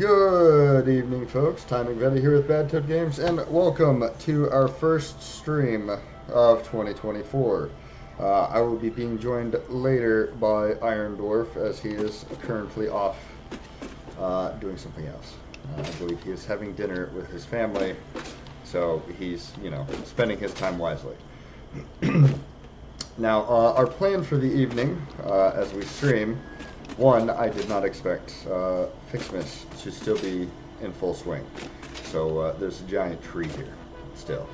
Good evening, folks. Timing Betty here with Bad Tip Games, and welcome to our first stream of 2024. I will be being joined later by Iron Dwarf as he is currently off doing something else. I believe he is having dinner with his family, so he's, spending his time wisely. Now, our plan for the evening as we stream. One, I did not expect Fixmas to still be in full swing. So there's a giant tree here still.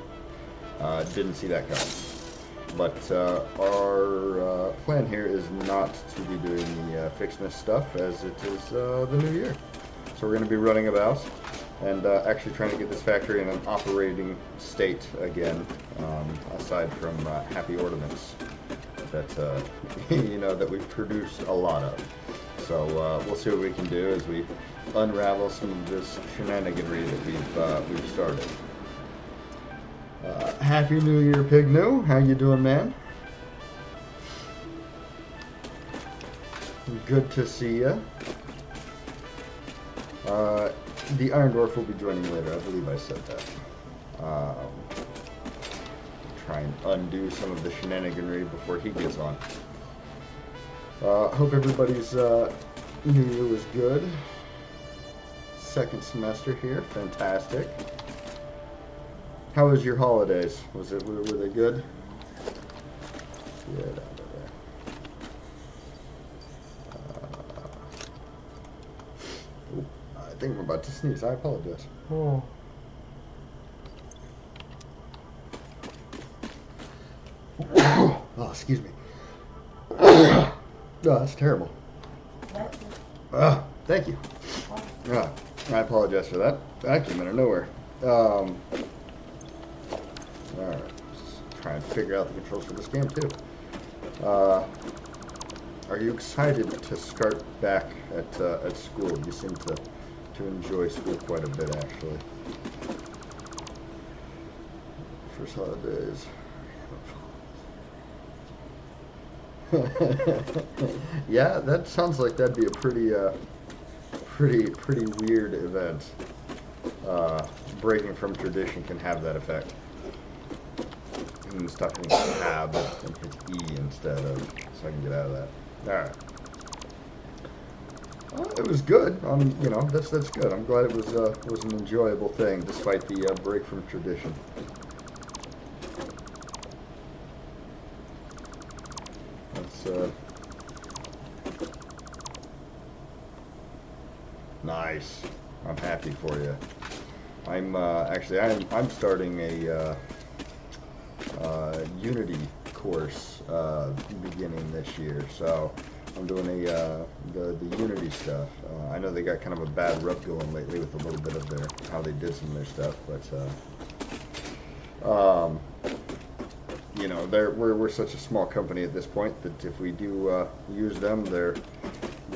Didn't see that coming. But our plan here is not to be doing the Fixmas stuff as it is the new year. So we're going to be running about and actually trying to get this factory in an operating state again, aside from happy ornaments that that we've produced a lot of. So we'll see what we can do as we unravel some of this shenaniganry that we've started. Happy New Year, Pig New. How you doing, man? Good to see ya. The Iron Dwarf will be joining later. I believe I said that. Try and undo some of the shenaniganry before he gets on. Hope everybody's New Year was good. Second semester here, fantastic. How was your holidays? Were they good? Yeah, down there. I think I'm about to sneeze. I apologize. Oh. Oh, excuse me. Oh, that's terrible. Thank you. I apologize for that. That came out of nowhere. Alright. Just trying to figure out the controls for this game, too. Are you excited to start back at school? You seem to enjoy school quite a bit, actually. First holidays. Yeah, that sounds like that'd be a pretty weird event. Breaking from tradition can have that effect. And stop hitting tab and hit E instead of, so I can get out of that. All right. It was good. That's good. I'm glad it was an enjoyable thing despite the break from tradition. Nice. I'm happy for you. I'm starting a Unity course beginning this year, so I'm doing the Unity stuff. I know they got kind of a bad rub going lately with a little bit of how they did some of their stuff, but we're such a small company at this point that if we do use them, their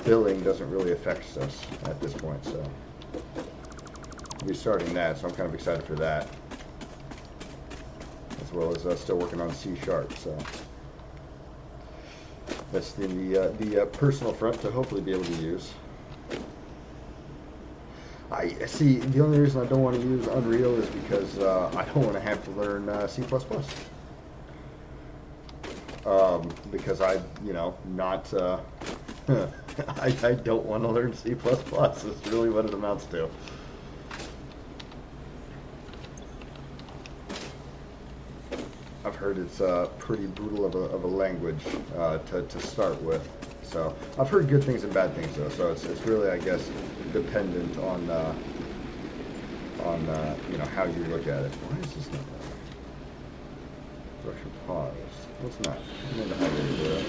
billing doesn't really affect us at this point. So we'll be starting that, so I'm kind of excited for that, as well as still working on C#. So that's the personal front to hopefully be able to use. I see. The only reason I don't want to use Unreal is because I don't want to have to learn C++. Because not, I don't want to learn C++. That's really what it amounts to. I've heard it's pretty brutal of a language to start with. So I've heard good things and bad things though. So it's really, I guess, dependent on how you look at it. Why is this not there? Structure pause. What's not? I'm going to have to do that.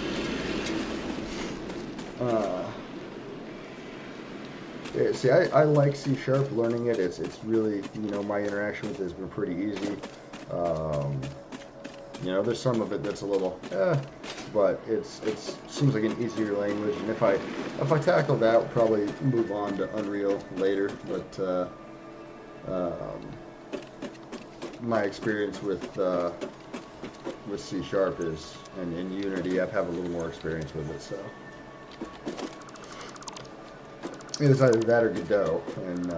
Yeah, see, I like C#. Learning it, it's really, my interaction with it has been pretty easy. There's some of it that's a little, but it seems like an easier language. And if I tackle that, I'll probably move on to Unreal later. But my experience with C# is, and in Unity, I've had a little more experience with it, so. It was either that or Godot, and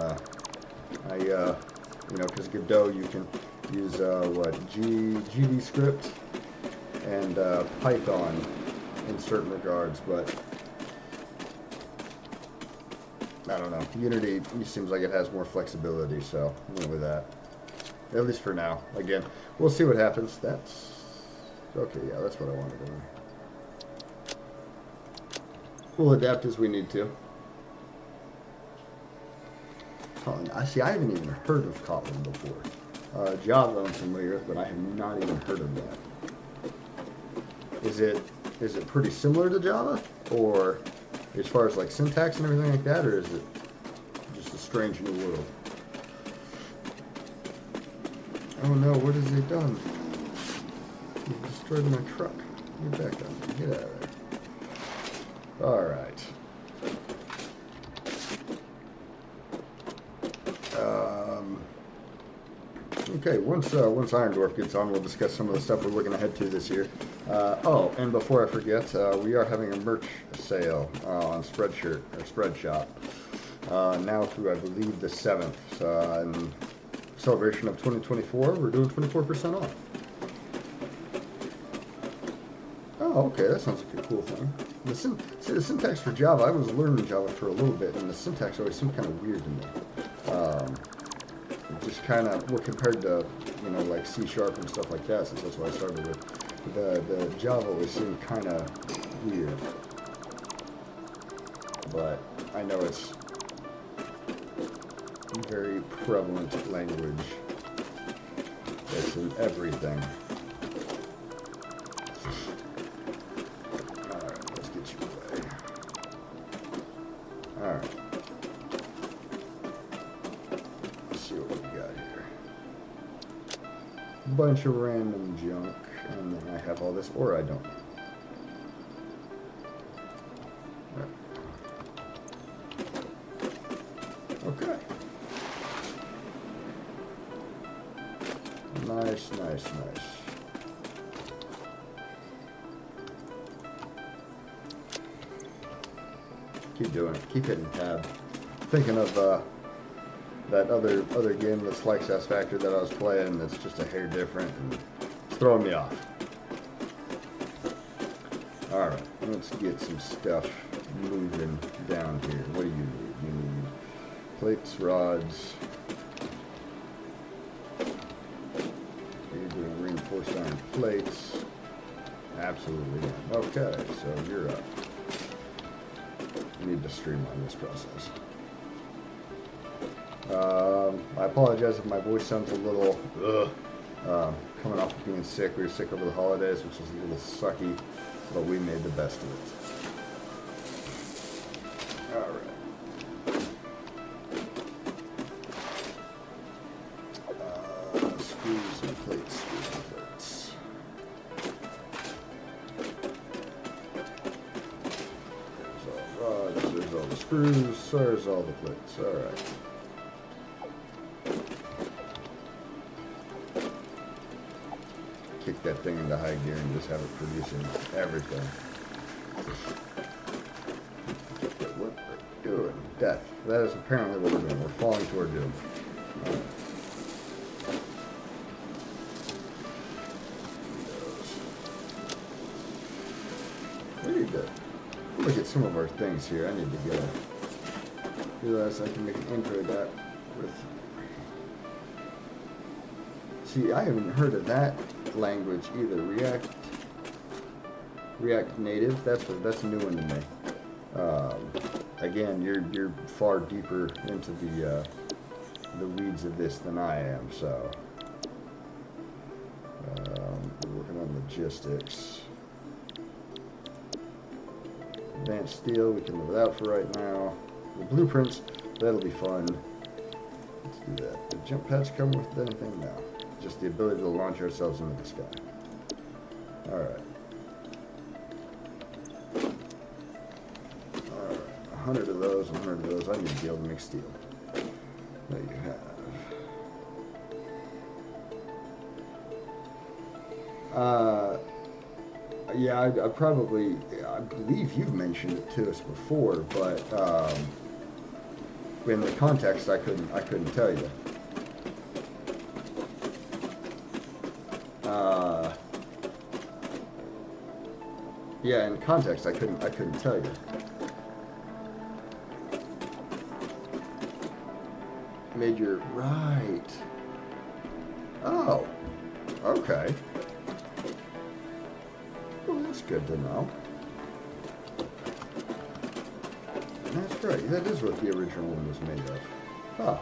because Godot you can use GD and Python in certain regards, but I don't know. Unity seems like it has more flexibility, so I went with that. At least for now. Again, we'll see what happens. That's okay. Yeah, that's what I wanted to do. We'll adapt as we need to. I haven't even heard of Kotlin before. Java I'm familiar with, but I have not even heard of that. Is it pretty similar to Java, or as far as like syntax and everything like that, or is it just a strange new world? Oh no, what has he done? He destroyed my truck. Get back on me. Get out of there. Alright. Okay, once Iron Dwarf gets on, we'll discuss some of the stuff we're looking ahead to this year. And before I forget, we are having a merch sale on Spreadshop now through, I believe, the 7th. In celebration of 2024, we're doing 24% off. Oh, okay, that sounds like a cool thing. The syntax for Java, I was learning Java for a little bit, and the syntax always seemed kind of weird to me. Just kind of, well, compared to, like C# and stuff like that, since that's what I started with. The Java always seemed kind of weird. But I know it's a very prevalent language. It's in everything. Alright, let's get you away. Alright. Bunch of random junk, and then I have all this, or I don't. Okay. Nice. Keep doing it. Keep hitting tab. Thinking of that other game that's like Satisfactory that I was playing that's just a hair different, and it's throwing me off. Alright, let's get some stuff moving down here. What do you need? You need plates, rods. You're doing reinforced iron plates. Absolutely. Okay, so you're up. I need to streamline this process. I apologize if my voice sounds a little coming off of being sick. We were sick over the holidays, which was a little sucky, but we made the best of it. Alright. Screws and plates, There's all the rods, there's all the screws, there's all the plates. Alright. Kick that thing into high gear and just have it producing everything. What we're doing. Death. That is apparently what we're doing. We're falling to our doom. We need to look at some of our things here. I need to go. Realize I can make an intro to that with. See, I haven't heard of that language either. React Native. That's a new one to me. Again, you're far deeper into the weeds of this than I am. So we're working on logistics. Advanced steel. We can live without for right now. The blueprints. That'll be fun. Let's do that. The jump pads come with anything now? Just the ability to launch ourselves into the sky. Alright. 100 of those, 100 of those. I need to be able to make steel. There you have. Yeah, I believe you've mentioned it to us before, but in the context, I couldn't tell you. Yeah, in context, I couldn't tell you. Major, right. Oh, okay. Well, that's good to know. That's right. That is what the original one was made of. Huh.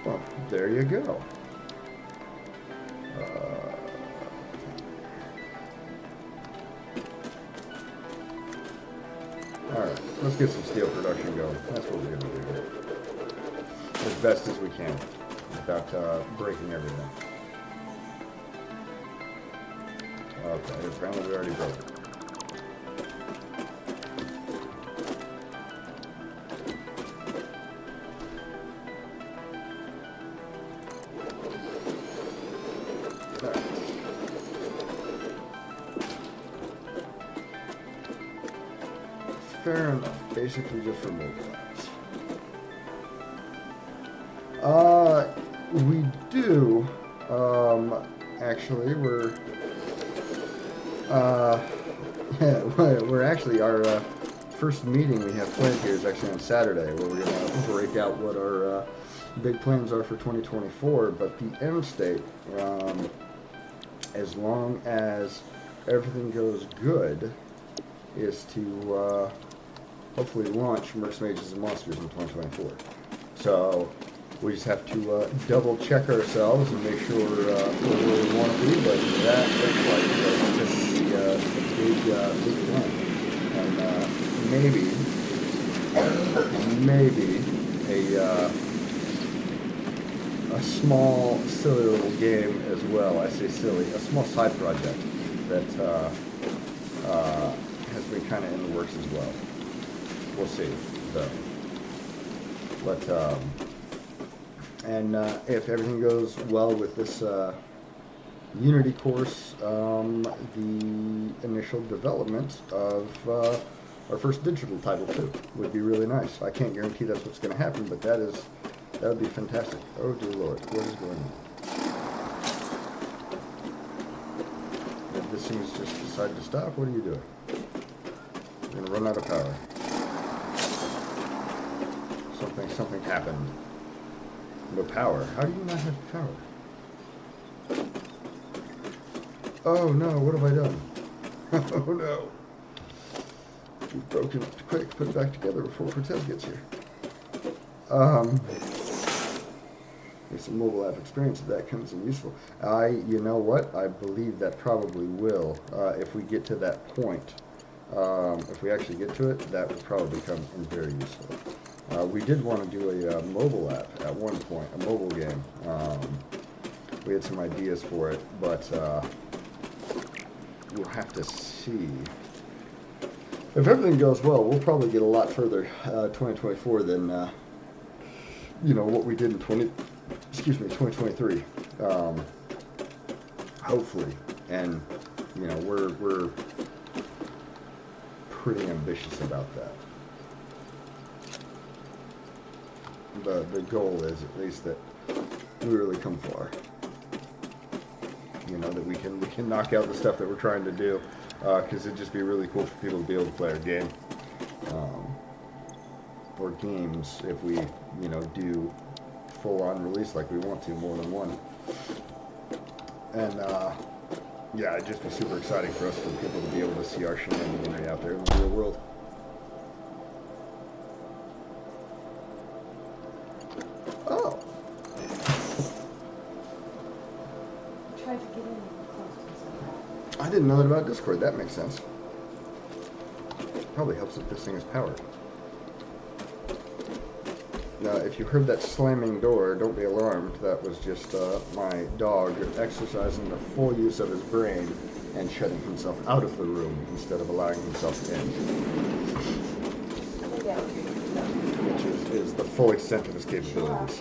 Well, there you go. Alright, let's get some steel production going. That's what we're going to do here. As best as we can, without breaking everything. Okay, apparently we already broke it. Fair enough. Basically just for mobile apps. We do. Actually, we're we're actually our first meeting we have planned here is actually on Saturday, where we're gonna break out what our big plans are for 2024. But the end state, as long as everything goes good, is to hopefully launch Mercs, Mages, and Monsters in 2024. So we just have to double check ourselves and make sure we're where we want to be, but that looks like just the big plan. And maybe a small, silly little game as well. I say silly, a small side project that has been kind of in the works as well. We'll see, though. But, and if everything goes well with this Unity course, the initial development of our first digital title, too, would be really nice. I can't guarantee that's what's going to happen, but that would be fantastic. Oh, dear Lord, what is going on? If this thing's just decided to stop, what are you doing? We're going to run out of power. Something happened. No power. How do you not have power? Oh no, what have I done? Oh no. We've broken it. Quick, put it back together before Cortez gets here. There's some mobile app experience if that comes in useful. You know what? I believe that probably will. If we get to that point. If we actually get to it, that will probably come in very useful. We did want to do a mobile app at one point, a mobile game. We had some ideas for it, but we'll have to see. If everything goes well, we'll probably get a lot further 2024 than what we did in 2023. Hopefully, and we're pretty ambitious about that. The goal is at least that we really come far. That we can knock out the stuff that we're trying to do, because it'd just be really cool for people to be able to play our game, or games if we do full-on release like we want to, more than one. And yeah, it'd just be super exciting for us for people to be able to see our shenanigans out there in the real world. I didn't know that about Discord. That makes sense. Probably helps if this thing is powered. Now, if you heard that slamming door, don't be alarmed. That was just my dog exercising the full use of his brain and shutting himself out of the room instead of allowing himself in. Which is the full extent of his capabilities.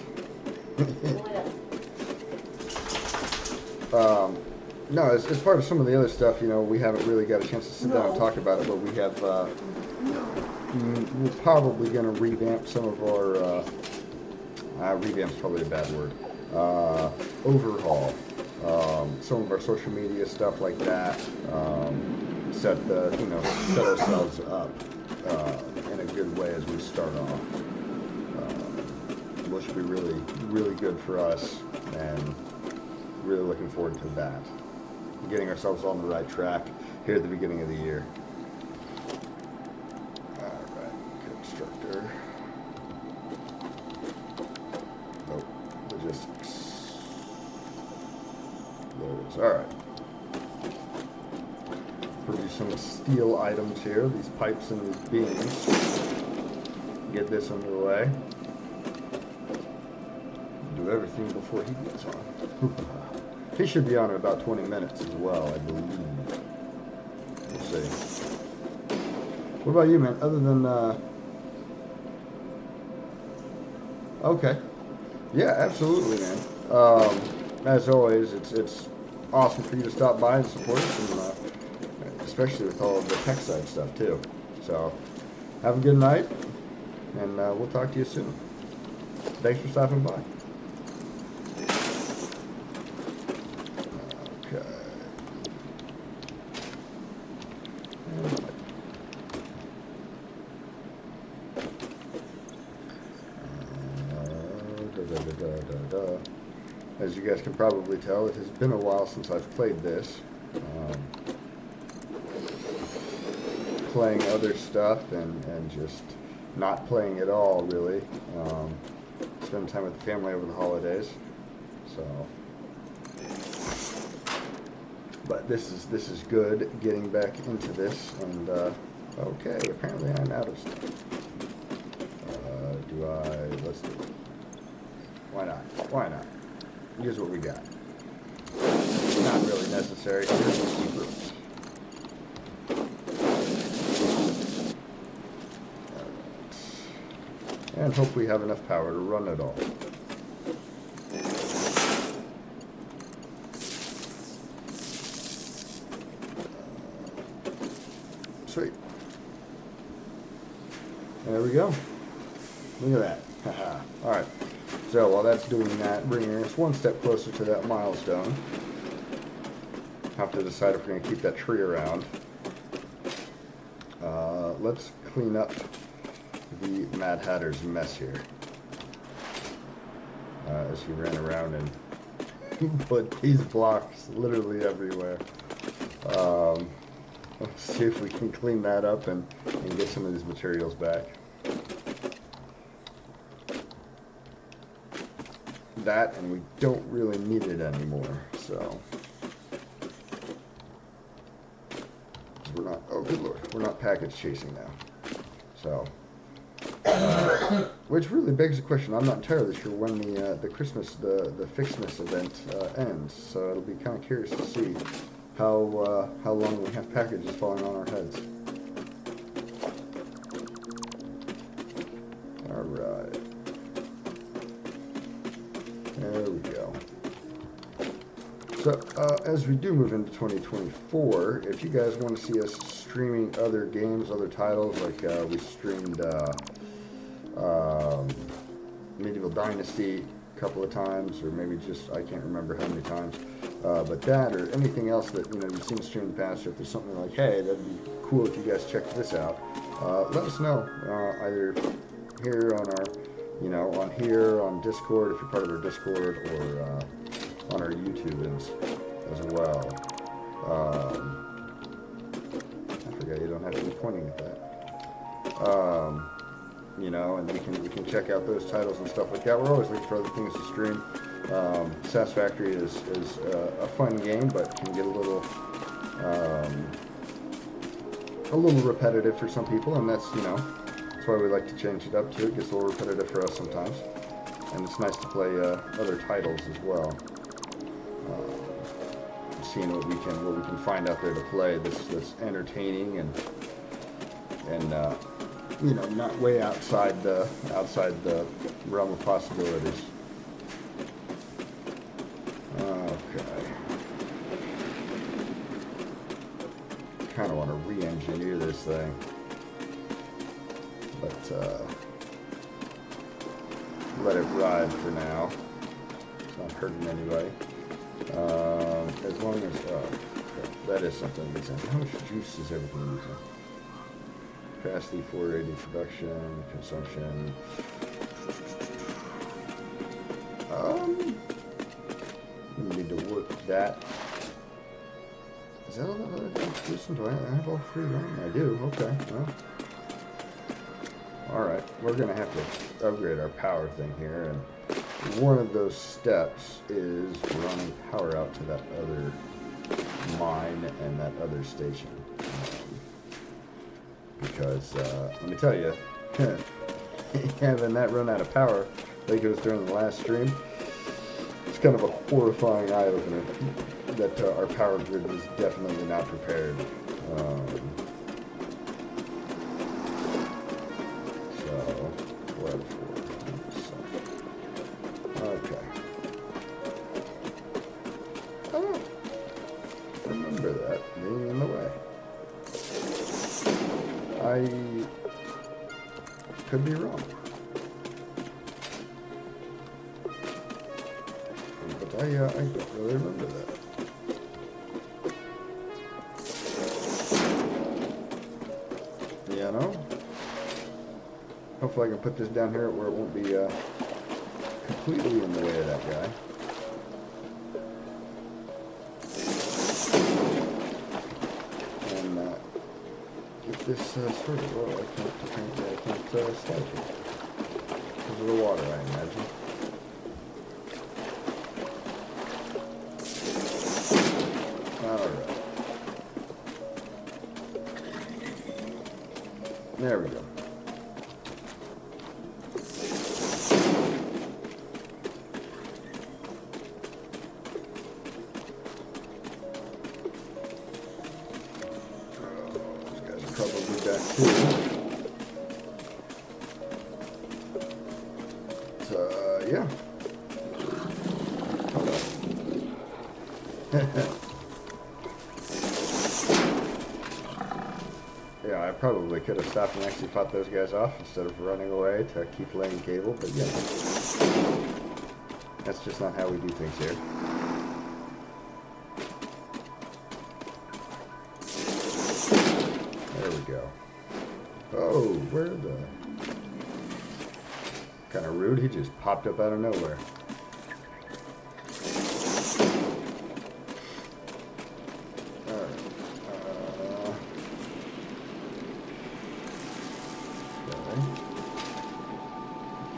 No, as part of some of the other stuff, we haven't really got a chance to sit down and talk about it, but we have we're probably going to revamp some of our, revamp's probably a bad word, overhaul some of our social media stuff like that. Set ourselves up in a good way as we start off, which should be really, really good for us, and really looking forward to that. Getting ourselves on the right track here at the beginning of the year. Alright, constructor. Nope, logistics. There it is. Alright. Produce some steel items here, these pipes and these beams. Get this underway. Do everything before he gets on. He should be on in about 20 minutes as well, I believe. We'll see. What about you, man? Other than, okay. Yeah, absolutely, man. As always, it's awesome for you to stop by and support us, and, especially with all of the tech side stuff, too. So, have a good night, and we'll talk to you soon. Thanks for stopping by. Okay. As you guys can probably tell, it has been a while since I've played this. Playing other stuff and just not playing at all, really. Spend time with the family over the holidays. So, but this is good, getting back into this. And okay, apparently I'm out of stuff. Let's do it. Why not? Why not? Here's what we got. Not really necessary. Here's the secrets. And hope we have enough power to run it all. Sweet. There we go. Look at that. Haha. Alright. So while that's doing that, bringing us one step closer to that milestone. Have to decide if we're going to keep that tree around. Let's clean up the Mad Hatter's mess here. As he ran around and put these blocks literally everywhere. Let's see if we can clean that up and get some of these materials back. That, and we don't really need it anymore, so we're not, oh good lord, we're not package chasing now. So which really begs the question. I'm not entirely sure when the Christmas, the Fixmas event ends, so it'll be kind of curious to see how long we have packages falling on our heads. Alright. There we go. So, as we do move into 2024, if you guys want to see us streaming other games, other titles, like we streamed Medieval Dynasty a couple of times, or maybe just, I can't remember how many times, but that or anything else that you've seen streamed in the past, or if there's something like, hey, that'd be cool if you guys checked this out, let us know, either here on our on Discord, if you're part of our Discord, or on our YouTube as well. I forget, you don't have to be pointing at that. And we can check out those titles and stuff like that. We're always looking for other things to stream. Satisfactory is a fun game, but can get a little repetitive for some people, and that's why we like to change it up too. It gets a little repetitive for us sometimes, and it's nice to play other titles as well. Seeing what we can find out there to play that's entertaining and not way outside the realm of possibilities. Okay. Kind of want to re-engineer this thing. but let it ride for now. It's not hurting anybody. As long as that is something to use. How much juice is everything using? Capacity 480, production, consumption. We need to work that. Is that all that other thing's producing? Do I have all three running? I do. Okay. Well. Alright. We're going to have to upgrade our power thing here. And one of those steps is running power out to that other mine and that other station. Because, let me tell you, having that run out of power like it was during the last stream, it's kind of a horrifying eye-opener that our power grid was definitely not prepared. So, what for? Okay. I don't remember that being in the way. I could be wrong. But I don't really remember that. You know? Hopefully I can put this down here where it won't be completely in the way of that guy. And get this sorted. Well, I can't slide here. Because of the water, I imagine. Alright. There we go. These guys are probably back too. So, yeah. Yeah, I probably could have stopped and actually fought those guys off instead of running away to keep laying cable, but yeah. That's just not how we do things here. There we go. Oh, where the... Kind of rude, he just popped up out of nowhere.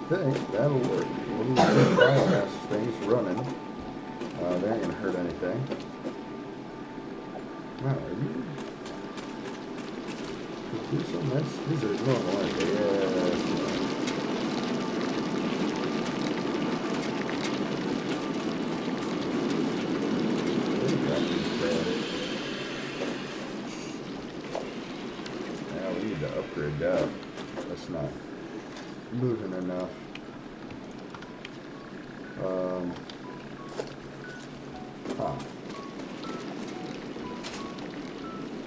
I think that'll work. Little biomass things running. They ain't gonna hurt anything. Wow, are you? These are nice. These are normal, aren't they? Yeah. Now we need to upgrade that. That's not moving enough. Huh.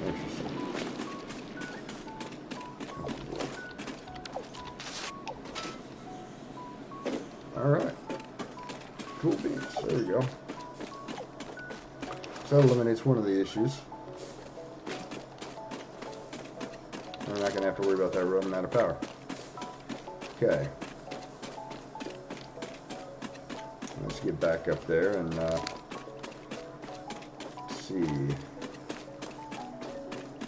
Interesting. Alright. Cool beans. There we go. So that eliminates one of the issues. We're not going to have to worry about that running out of power. Okay. Let's get back up there and see.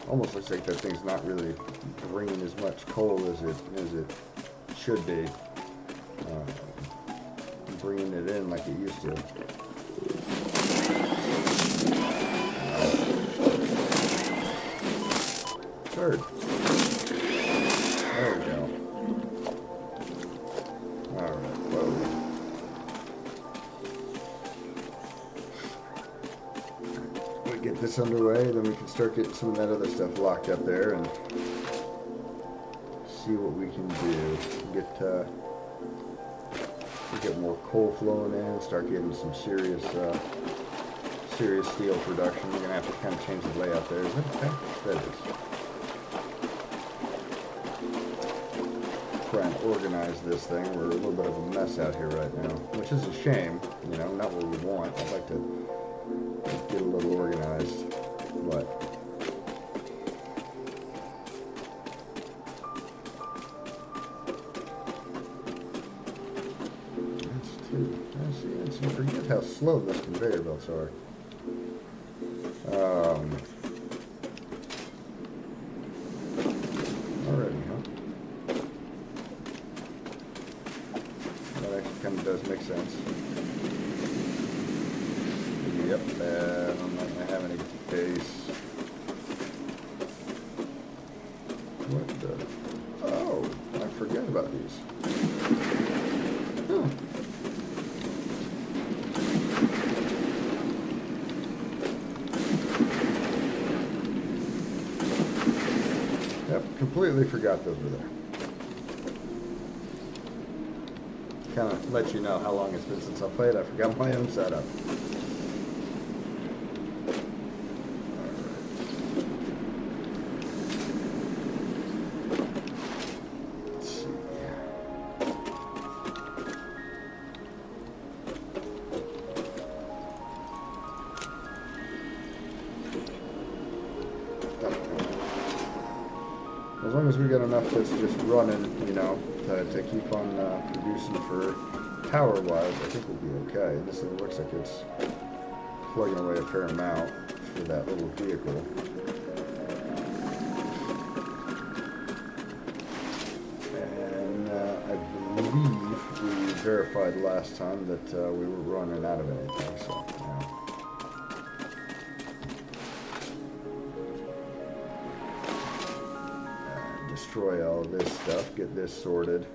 Almost looks like that thing's not really bringing as much coal as it should be. Bringing it in like it used to. Third. There we go. Alright, whoa. We get this underway, then we can start getting some of that other stuff locked up there and see what we can do. Get more coal flowing in, start getting some serious steel production. We're gonna have to kind of change the layout there. Is that okay? That is. try and organize this thing. We're a little bit of a mess out here right now, which is a shame. You know, not what we want. I'd like to get a little organized, but I forget how slow those conveyor belts are. Already, huh? That actually kind of does make sense. Yep, I'm not going to have any base. What the? Oh, I forgot about these. Huh. Yep, completely forgot those were there. Kind of let you know how long it's been since I played. I forgot my own setup. Let's see. As long as we got enough that's just running, you know, to keep on producing for power-wise, I think we'll be okay. And this thing looks like it's plugging away a fair amount for that little vehicle. And I believe we verified last time that we were running out of anything, so, yeah. Destroy all this stuff, get this sorted,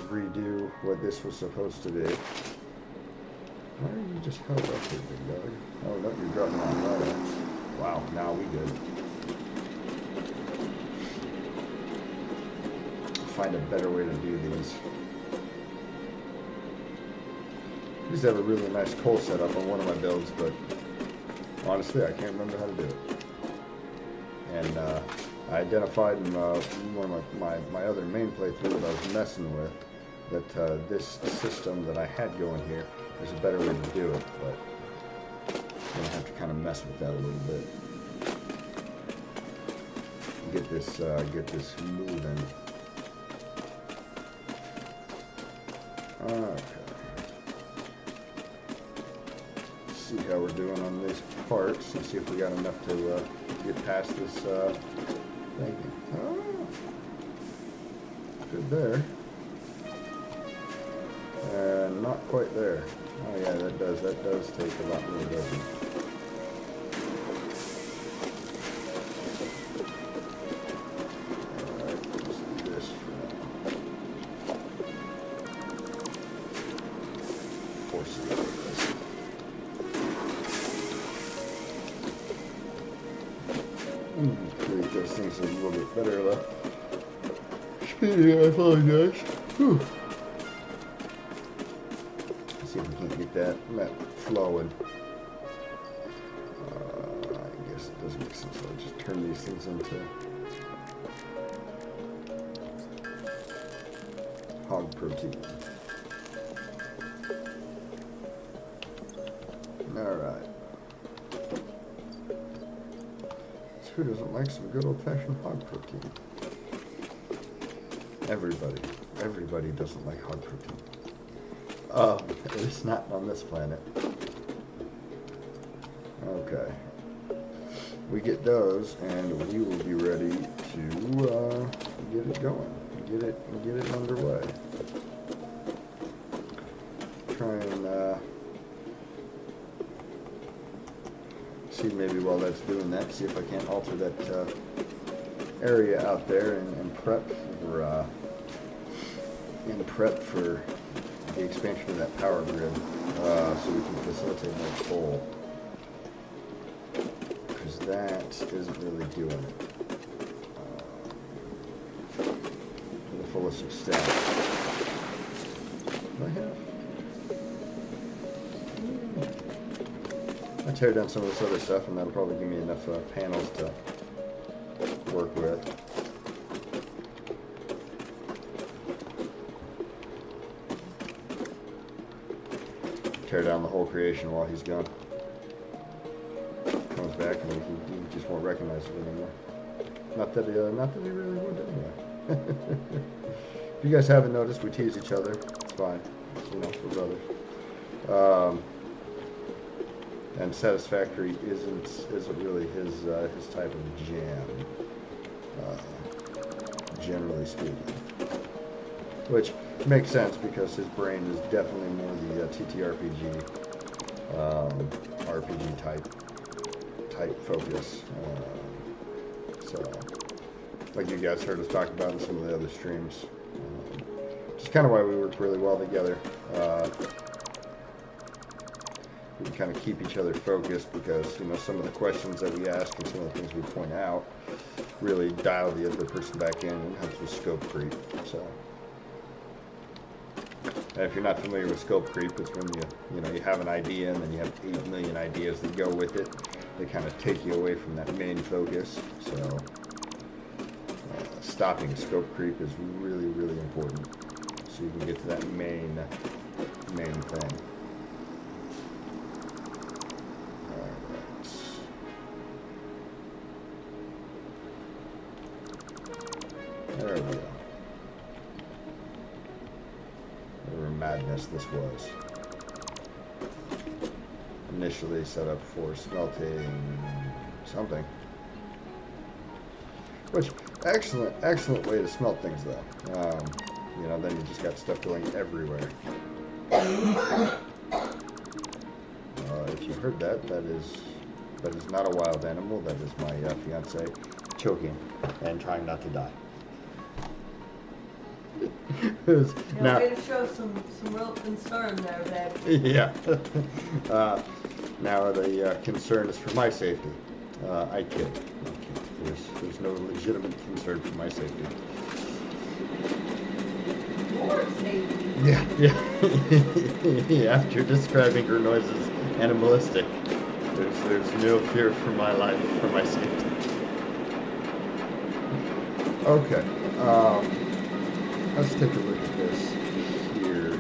redo what this was supposed to be. Why are you just held up here, big dog? Oh, no, you're dropping on right. Wow, now we good. Find a better way to do these. I used to have a really nice coal setup on one of my builds, but honestly, I can't remember how to do it. And, I identified in one of my other main playthrough that I was messing with that this system that I had going here is a better way to do it, but I'm going to have to kind of mess with that a little bit. Get this moving. Okay. See how we're doing on these parts and see if we got enough to get past this thing. Oh, good there. And not quite there. Oh yeah, that does take a lot more, doesn't it? Alright, let's do this for now. Force it like this. Create those things a little bit better, though. Speedy, I apologize. Whew. Let's see if we can't get that flowing. I guess it doesn't make sense. I'll just turn these things into hog protein. Alright. Who doesn't like some good old-fashioned hog protein? Everybody doesn't like hog protein. At least not on this planet. Okay. We get those, and we will be ready to get it going, get it underway. Try and see maybe while that's doing that, see if I can't alter that area out there and prep for the expansion of that power grid, so we can facilitate more coal, because that isn't really doing it to the fullest extent. Do I have? I tear down some of this other stuff, and that'll probably give me enough panels to work with. tear down the whole creation while he's gone. Comes back and he just won't recognize it anymore. Not that he really would anyway. If you guys haven't noticed, we tease each other. It's fine. You know, we're brothers. And Satisfactory isn't really his type of jam, generally speaking. Which makes sense because his brain is definitely more the TTRPG, RPG type focus. So, like you guys heard us talk about in some of the other streams, which is kind of why we work really well together. We can kind of keep each other focused because, you know, some of the questions that we ask and some of the things we point out really dial the other person back in and helps with scope creep. So, and if you're not familiar with scope creep, it's when you have an idea and then you have 8 million ideas that go with it. They kind of take you away from that main focus. So, stopping scope creep is really, really important so you can get to that main thing. There we go. Whatever madness this was. Initially set up for smelting something. Which, excellent way to smelt things though. You know, then you just got stuff going everywhere. If you heard that, that is not a wild animal. That is my fiance choking and trying not to die. Now, way to show some real concern there, babe. Yeah. Now the concern is for my safety. I kid. There's no legitimate concern for my safety. Your safety? Yeah. Yeah. After describing her noises animalistic, there's no fear for my life, for my safety. Okay. Let's take a look at this here.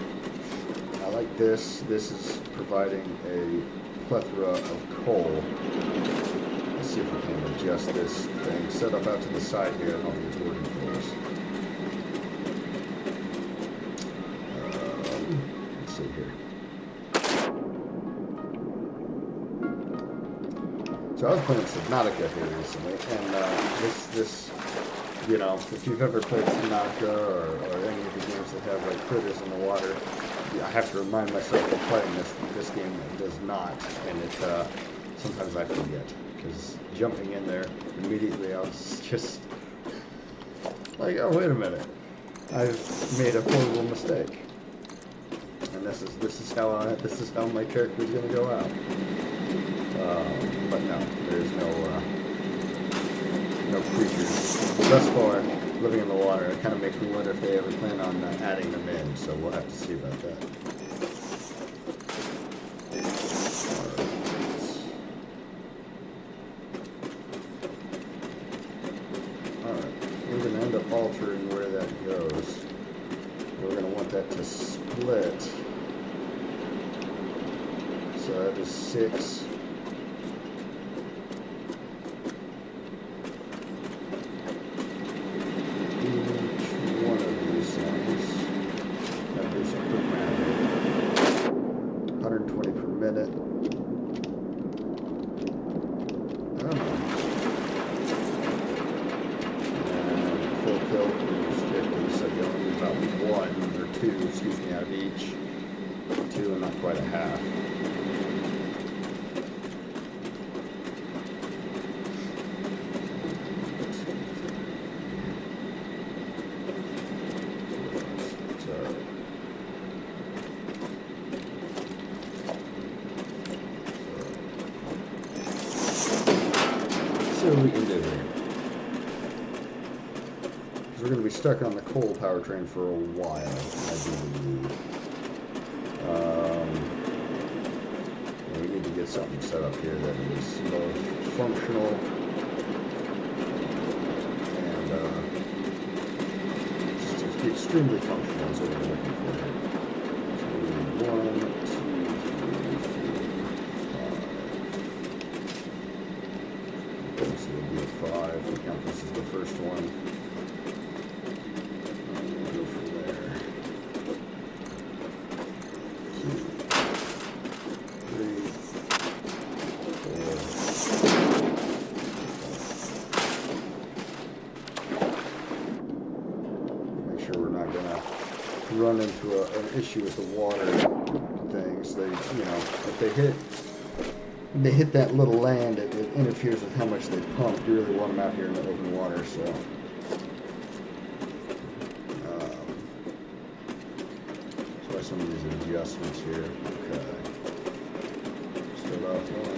I like this. This is providing a plethora of coal. Let's see if we can adjust this thing. Set up out to the side here. I don't think it's working for us. Let's see here. So I was playing Subnautica here recently, and this. You know, if you've ever played Subnautica or any of the games that have like critters in the water, I have to remind myself that playing this game does not, and it sometimes I forget because jumping in there immediately, I was just like, oh wait a minute, I've made a horrible mistake, and this is how my character is going to go out. But no, there's no creatures. Thus far, living in the water, it kind of makes me wonder if they ever plan on adding them in, so we'll have to see about that. Alright, we're going to end up altering where that goes. We're going to want that to split. So that is 6. Out of each. 2 and not quite a half. See what we can do here. We're going to be stuck on the coal powertrain for a while, I believe. We need to get something set up here that is both functional and just extremely functional is what we're looking for here. So we need 1, 2, 3. count this as the first one. We'll go from there. 2, 3, 4. Make sure we're not gonna run into an issue with the water things. They, you know, if they hit that little land, it interferes with how much they pump. You really want them out here in the open water, so. Try some of these adjustments here. Okay. Start off 1, 2.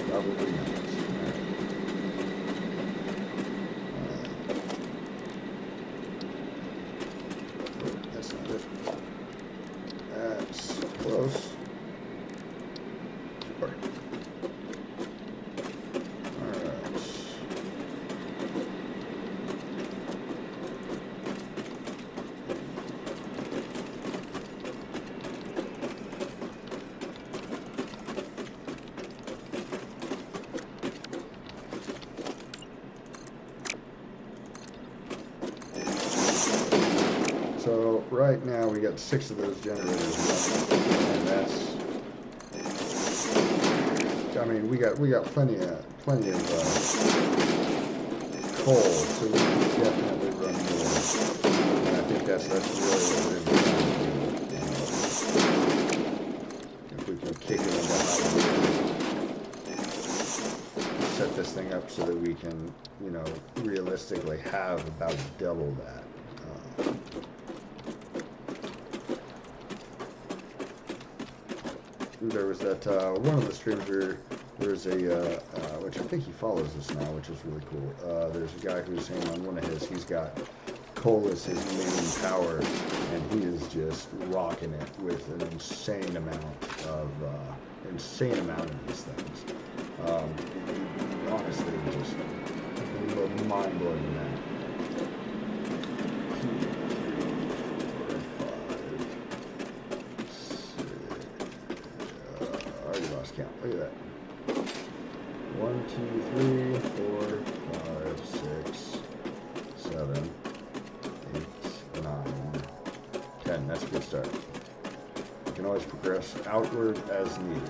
Probably not. That's not it. That's close. Sure. Alright. So right now we got 6 of those generators running, and that's. I mean, we got plenty of coal, so we can definitely run more. And I think that's really what we're going to do. If we can kick it into high gear, set this thing up so that we can, you know, realistically have about double that. There was that one of the streams where there's a which I think he follows us now, which is really cool. There's a guy who's saying on one of his, he's got coal as his main power, and he is just rocking it with an insane amount of these things. Honestly, just mind blowing that. Count. Look at that. 1, 2, 3, 4, 5, 6, 7, 8, 9, 10. That's a good start. You can always progress outward as needed.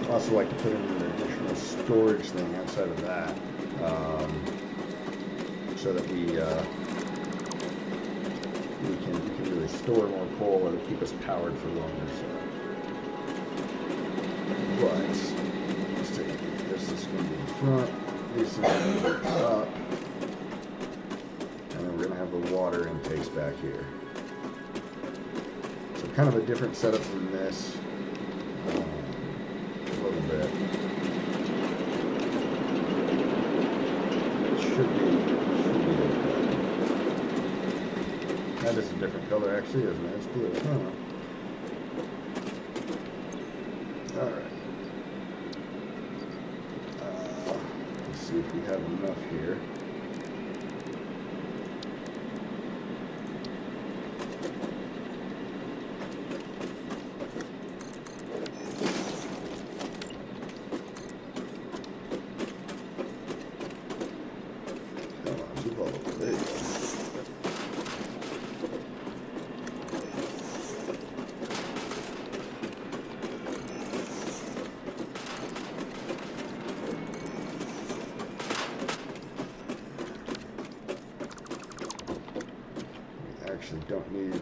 I also like to put in an additional storage thing outside of that, so that we can really store more coal and keep us powered for longer. So. But let's take this. This is going to be in front. These things are going to be up, and then we're going to have the water intakes back here. So kind of a different setup from this, a little bit. It should be okay. That is a different color, actually, isn't it? It's blue. Huh. Alright. Let's see if we have enough here. Come on, keep all over. There you go. Don't need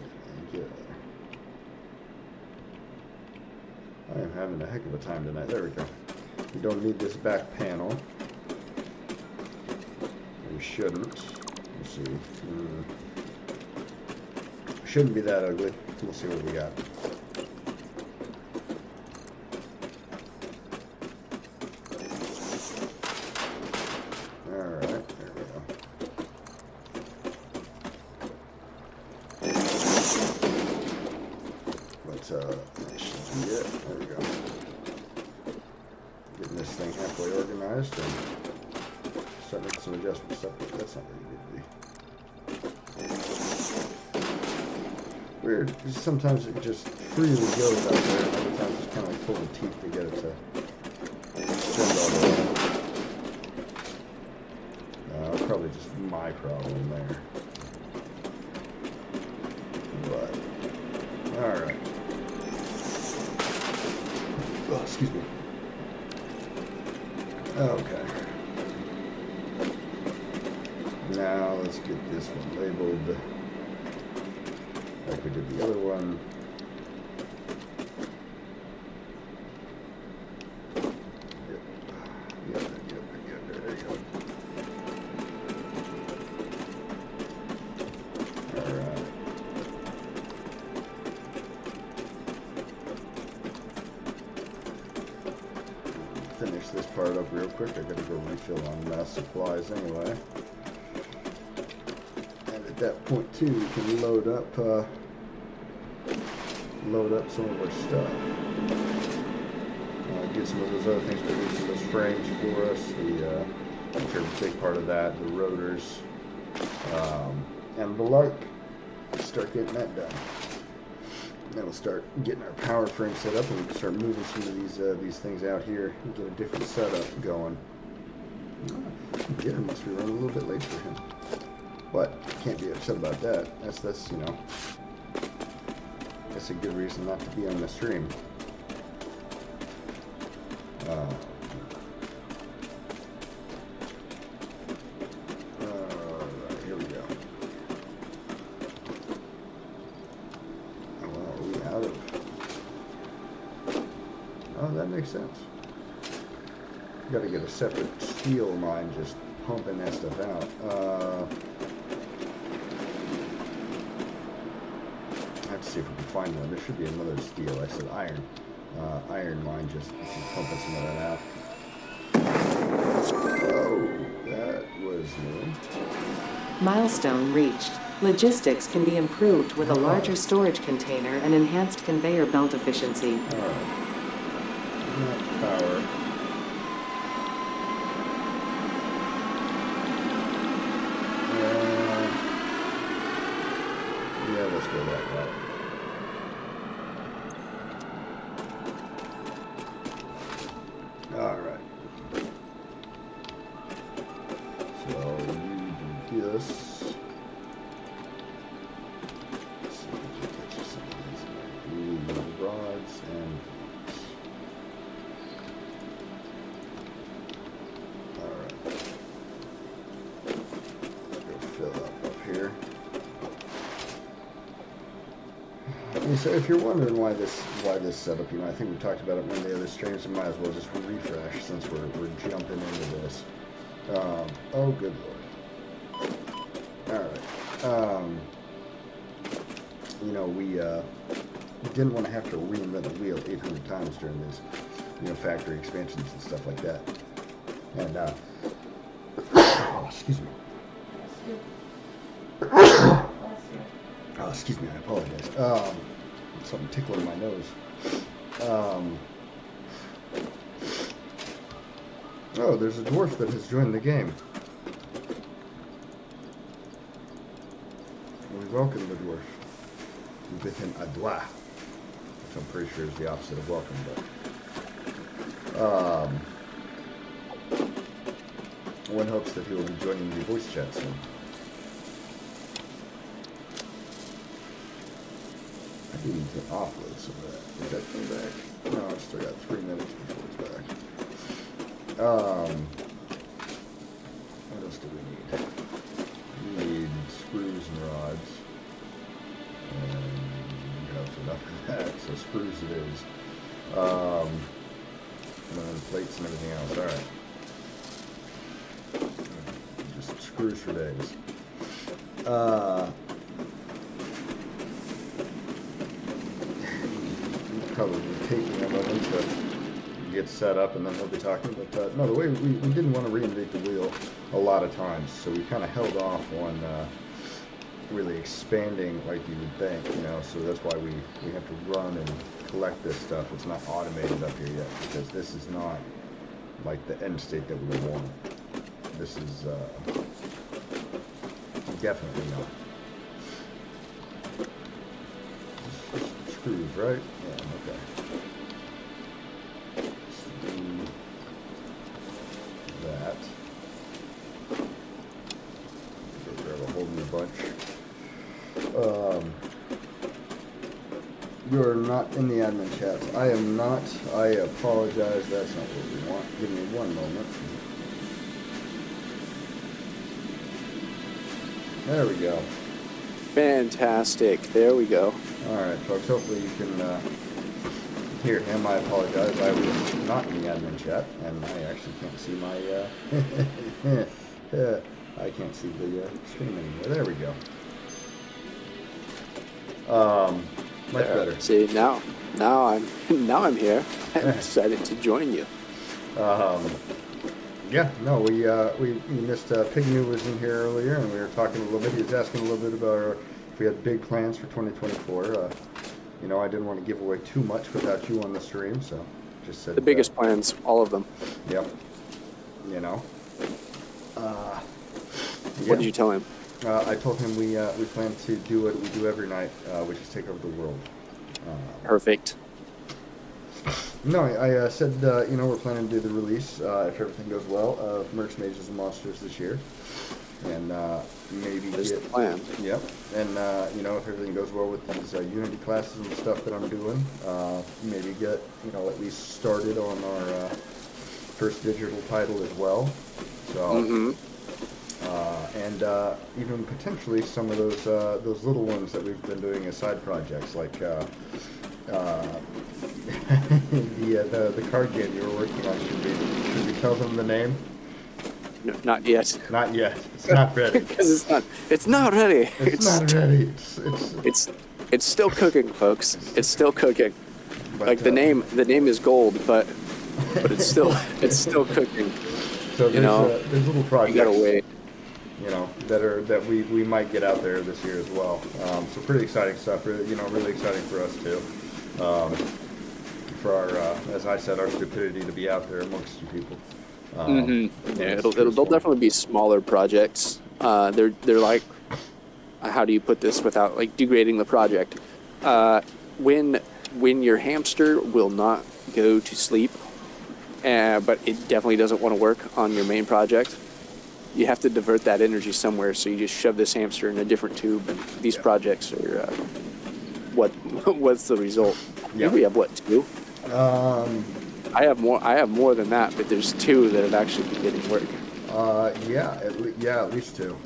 I am having a heck of a time tonight. There we go. We don't need this back panel. We shouldn't. Let's see. Shouldn't be that ugly. We'll see what we got. Alright, there we go. That should be it. There we go. Getting this thing halfway organized and start making some adjustments. That's not very good. Weird. Sometimes it just freely goes out there, and other times it's kind of like pulling teeth to get it to send all the way. Probably just my problem there. But, alright. Oh, excuse me. Okay. Now let's get this one labeled like we did the other one. Yep, there you go. Alright. Finish this part up real quick. I gotta go refill on supplies anyway. And at that point too, we can load up some of our stuff. Get some of those other things producing those frames for us. I'm sure a big part of that, the rotors, and the light. Start getting that done. Then we'll start getting our power frame set up, and we can start moving some of these things out here and get a different setup going. Dinner must be running a little bit late for him, but can't be upset about that. That's you know, that's a good reason not to be on the stream. Here we go. Well, are we out of? Oh, that makes sense. Got to get a separate steel mine just pumping that stuff out. I have to see if we can find one. There should be another steel. I said iron. Iron mine just pumping some of that out. Oh, that was new. Milestone reached. Logistics can be improved with a larger storage container and enhanced conveyor belt efficiency. Alright. Power. Yeah, let's go that route. Alright. So you do this. Let's see if we can get you some of these. We need rods and alright. Let's go fill up here. So if you're wondering why this setup, you know, I think we talked about it in one of the other streams, we might as well just refresh since we're jumping into this. Oh, good lord. Alright. You know, we didn't want to have to reinvent the wheel 800 times during this, you know, factory expansions and stuff like that. And, oh, excuse me. Oh, excuse me, I apologize. Something tickling my nose. Oh, there's a dwarf that has joined the game. We welcome the dwarf. We bid him adwa, which I'm pretty sure is the opposite of welcome, but one hopes that he will be joining the voice chat soon. I need to offload some of that. Did that come back? No, I still got 3 minutes before it's back. What else do we need? We need screws and rods. And that's enough of that, so screws it is. And then plates and everything else. Alright. Just screws for days. Probably taking a moment to get set up, and then we'll be talking. But no, the way we didn't want to reinvent the wheel a lot of times, so we kind of held off on really expanding like you would think, you know. So that's why we have to run and collect this stuff. It's not automated up here yet because this is not like the end state that we want. This is definitely not. Screws, right? Yeah, okay. Let's do that. Go grab a whole new bunch. You're not in the admin chat. I am not. I apologize. That's not what we want. Give me one moment. There we go. Fantastic. There we go. All right, folks. Hopefully you can hear him. I apologize. I was not in the admin chat, and I actually can't see my. I can't see the screen anymore. There we go. Much better. See, now I'm here. I'm excited to join you. Yeah, no, we missed Pygmy was in here earlier, and we were talking a little bit. He was asking a little bit about if we had big plans for 2024. You know, I didn't want to give away too much without you on the stream, so just said The biggest plans, all of them. Yep. You know. What did you tell him? I told him we plan to do what we do every night, which is take over the world. Perfect. No, I said, you know, we're planning to do the release, if everything goes well, of Mercs, Mages, and Monsters this year. And maybe That's the plan. Yep. And, you know, if everything goes well with these Unity classes and stuff that I'm doing, maybe get, you know, at least started on our first digital title as well. So, and even potentially some of those little ones that we've been doing as side projects, like the card game you were working on. Should we tell them the name? No, not yet. Not yet. It's not ready. Because it's not ready. It's not ready. It's still cooking, folks. It's still cooking. But, like the name is gold, but it's still cooking. So you know, there's little projects. You gotta wait. You know, that we might get out there this year as well. So pretty exciting stuff. You know, really exciting for us too. For our, as I said, our stupidity to be out there amongst you people. Yeah, they'll definitely be smaller projects. They're like, how do you put this without like degrading the project? When your hamster will not go to sleep, but it definitely doesn't want to work on your main project, you have to divert that energy somewhere. So you just shove this hamster in a different tube, and these projects are what's the result? Yeah. We have what, 2? I have more than that, but there's 2 that have actually been getting work. At least 2.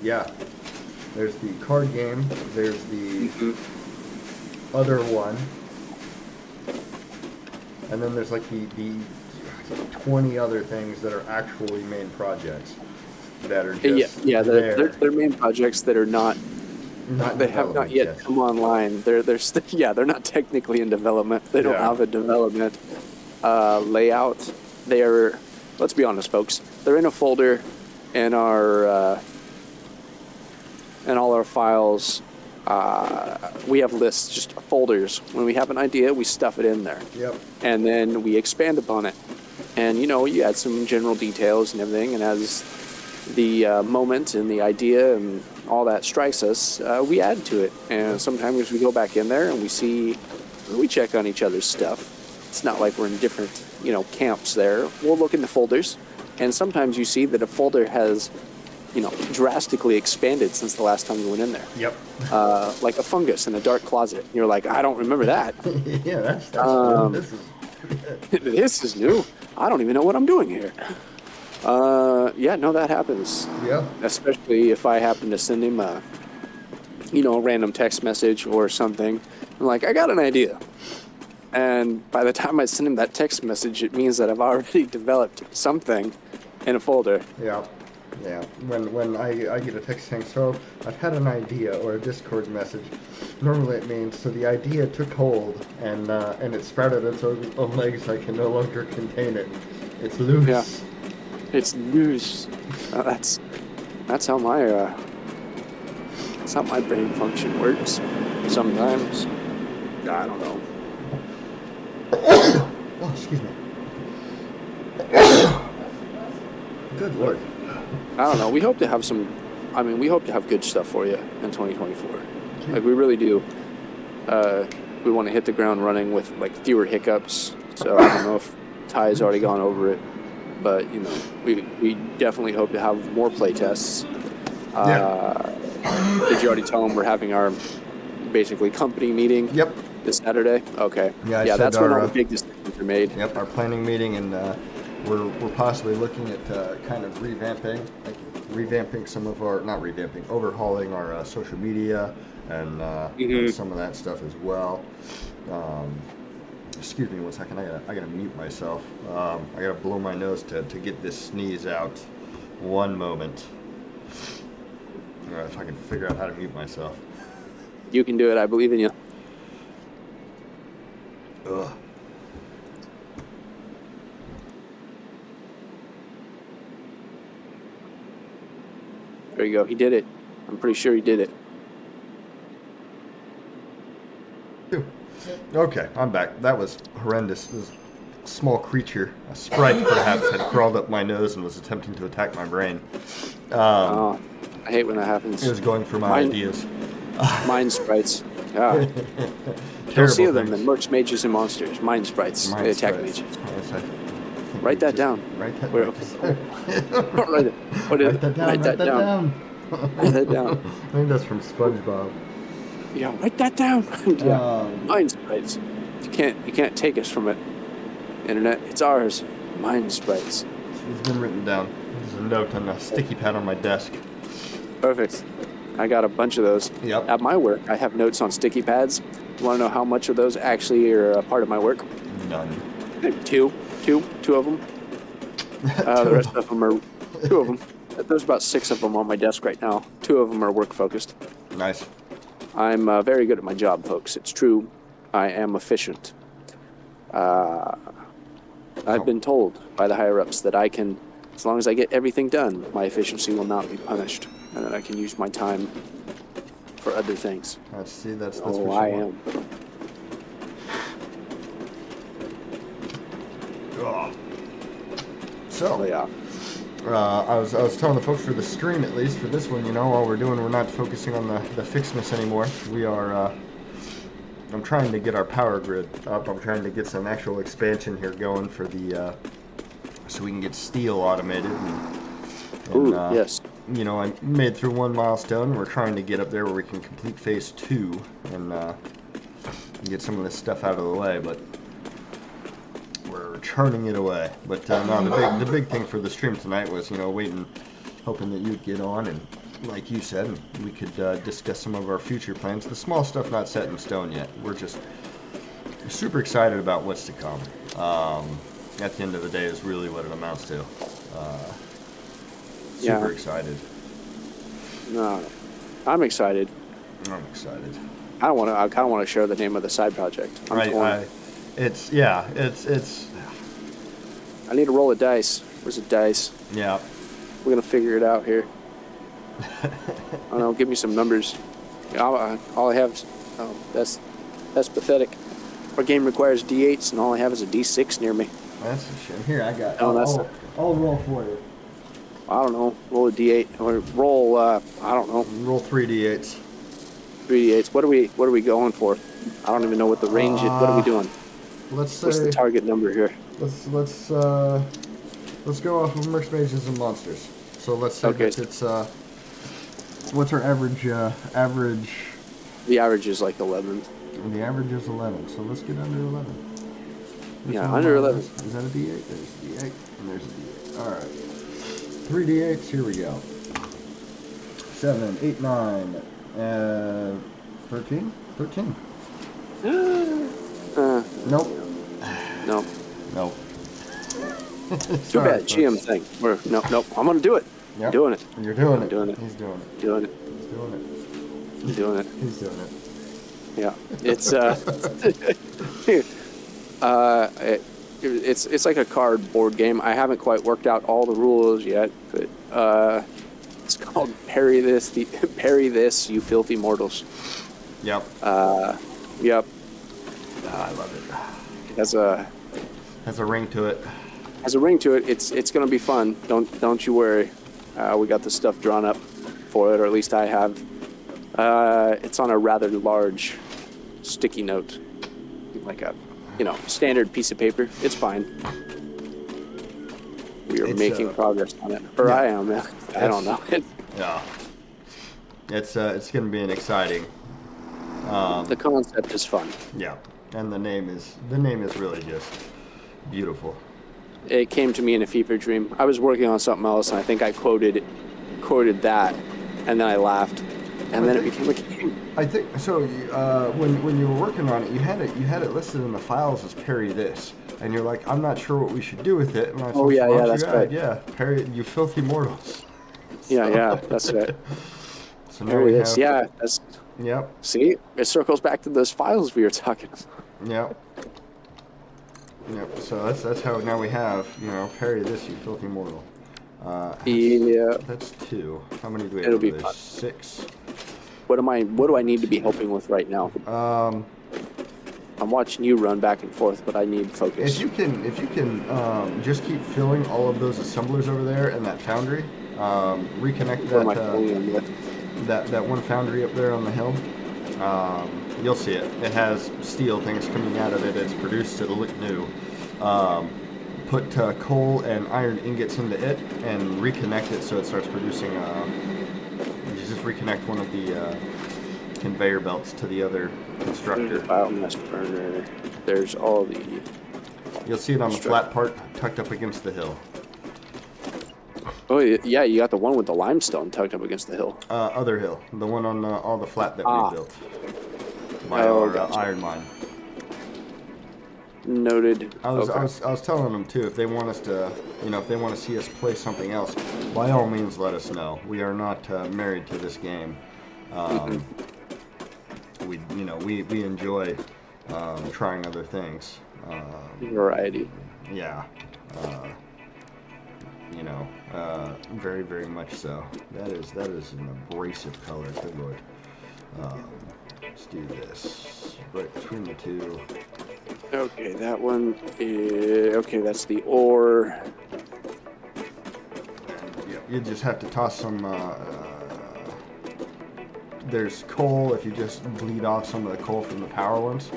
Yeah. There's the card game. There's the other one, and then there's like the 20 other things that are actually main projects that are just they're main projects that are not they have not yet come online. They're they're not technically in development. They don't have a development layout. They're, let's be honest, folks, they're in a folder in our in all our files. We have lists, just folders. When we have an idea, we stuff it in there. Yep. And then we expand upon it. And, you know, you add some general details and everything, and as the moment and the idea and all that strikes us, we add to it. And sometimes we go back in there and we check on each other's stuff. It's not like we're in different, you know, camps there. We'll look in the folders, and sometimes you see that a folder has, you know, drastically expanded since the last time you went in there. Yep. Like a fungus in a dark closet. You're like, I don't remember that. Yeah, that's this is this is new. I don't even know what I'm doing here. Yeah, no, that happens. Yeah. Especially if I happen to send him a random text message or something. I'm like, I got an idea. And by the time I send him that text message, it means that I've already developed something in a folder. Yeah. Yeah. When I get a text saying, so I've had an idea, or a Discord message, normally it means, so the idea took hold and it sprouted its own legs. I can no longer contain it. It's loose. Yeah. It's loose. That's how my brain function works. Sometimes. I don't know. Oh, excuse me. Good lord. I don't know. We hope to have some. I mean, we hope to have good stuff for you in 2024. Like we really do. We want to hit the ground running with like fewer hiccups. So I don't know if Ty's already gone over it, but you know, we definitely hope to have more play tests. Did you already tell them we're having our basically company meeting? Yep. This Saturday. Okay. Yeah, Yeah, that's when all the big decisions are made. Yep, our planning meeting, and we're possibly looking at kind of revamping some of our, not revamping, overhauling our social media and some of that stuff as well. Excuse me one second, I gotta mute myself. I gotta blow my nose to get this sneeze out. One moment. All right, if I can figure out how to mute myself. You can do it. I believe in you. Ugh. There you go. He did it. I'm pretty sure he did it. Okay, I'm back. That was horrendous. This small creature, a sprite perhaps, had crawled up my nose and was attempting to attack my brain. I hate when that happens. It was going for my ideas. Mind sprites. Yeah. You'll see them in Mercs, Mages, and Monsters. Mind sprites. They attack mages. Write that down. Write that down. Write that down. Write that down. I think that's from SpongeBob. Yeah, write that down. Yeah. Mind sprites. You can't take us from it. Internet, it's ours. Mind sprites. It's been written down. There's a note on a sticky pad on my desk. Perfect. I got a bunch of those. Yep. At my work, I have notes on sticky pads. You want to know how much of those actually are a part of my work? None. Two of them. The rest of them are two of them. There's about 6 of them on my desk right now. 2 of them are work focused. Nice. I'm very good at my job, folks. It's true. I am efficient. I've been told by the higher ups that I can, as long as I get everything done, my efficiency will not be punished, and that I can use my time for other things. That's for Oh, sure. I am. Ugh. So, Oh, yeah. I was telling the folks for the stream, at least for this one, you know, all we're doing, we're not focusing on the Fixmas anymore. We are. I'm trying to get our power grid up. I'm trying to get some actual expansion here going for the so we can get steel automated. And Yes. You know, I made through one milestone. We're trying to get up there where we can complete phase 2 and get some of this stuff out of the way, but we're churning it away. But no, the big thing for the stream tonight was, you know, hoping that you'd get on and, like you said, we could discuss some of our future plans. The small stuff not set in stone yet. We're just super excited about what's to come. At the end of the day is really what it amounts to. Super excited. No, I'm excited. I'm excited. I kind of want to share the name of the side project. It's. I need to roll a dice. Where's the dice? Yeah. We're gonna figure it out here. I don't know. Give me some numbers. All I have is, that's pathetic. Our game requires D8s, and all I have is a D6 near me. That's a shame. Here, I got. I'll roll for you. I don't know. Roll a D8 or roll. I don't know. Roll 3 D8s. 3 D8s. What are we going for? I don't even know what the range is. What are we doing? Let's say. What's the target number here? Let's go off of Mercs, Mages, and Monsters. So let's say that it's what's our average? The average is like 11. The average is 11. So let's get under 11. Under 11. Is that a D8? There's a D8 and there's a D8. All right. 3 D8s. Here we go. 7, 8, 9, 13. 13. Nope. No. Nope. Too bad. GM thing. Nope. I'm gonna do it. Yep. I'm doing it. You're doing I'm it. doing it. He's doing it. Doing it. He's doing it. I'm doing it. He's doing it. Yeah. It's it's like a card board game. I haven't quite worked out all the rules yet, but it's called Parry This, You Filthy Mortals. Yep. Yep. I love it. It has a Has a ring to it. has a ring to it. It's going to be fun. Don't you worry. We got the stuff drawn up for it, or at least I have. It's on a rather large sticky note, like a standard piece of paper. It's fine. We are making progress on it, or I am. I don't know. Yeah, it's going to be an exciting. The concept is fun. Yeah, and the name is really just beautiful. It came to me in a fever dream. I was working on something else, and I think I quoted that, and then I laughed, and then it became a game. I think so. When you were working on it, you had it listed in the files as Parry this, and you're like, I'm not sure what we should do with it. And I said, yeah, that's right. Yeah, Parry, you filthy mortals. Yeah, that's right. So now we have. Yeah, that's. Yep. See, it circles back to those files we were talking about. Yep. Yep. So that's how now we have Parry this, you filthy mortal. Yeah. That's 2. How many do we have? It'll be There's fun. 6. What do I need to be helping with right now? I'm watching you run back and forth, but I need focus. If you can just keep filling all of those assemblers over there in that foundry, reconnect that one foundry up there on the hill. You'll see it. It has steel things coming out of it. It's produced. It'll look new. Put coal and iron ingots into it and reconnect it so it starts producing. You just reconnect one of the conveyor belts to the other constructor. Biomass burner. There's all the. You'll see it on the flat part tucked up against the hill. Oh yeah, you got the one with the limestone tucked up against the hill. Other hill, the one on all the flat that we built. Gotcha. Iron mine. Noted. I was telling them too, if they want us to, if they want to see us play something else, by all means let us know. We are not married to this game. We enjoy trying other things. Variety. Yeah. Very, very much so. That is an abrasive color. Good Lord. Let's do this right between the two. Okay, that one is okay. That's the ore. Yeah, you just have to toss some. There's coal. If you just bleed off some of the coal from the power ones,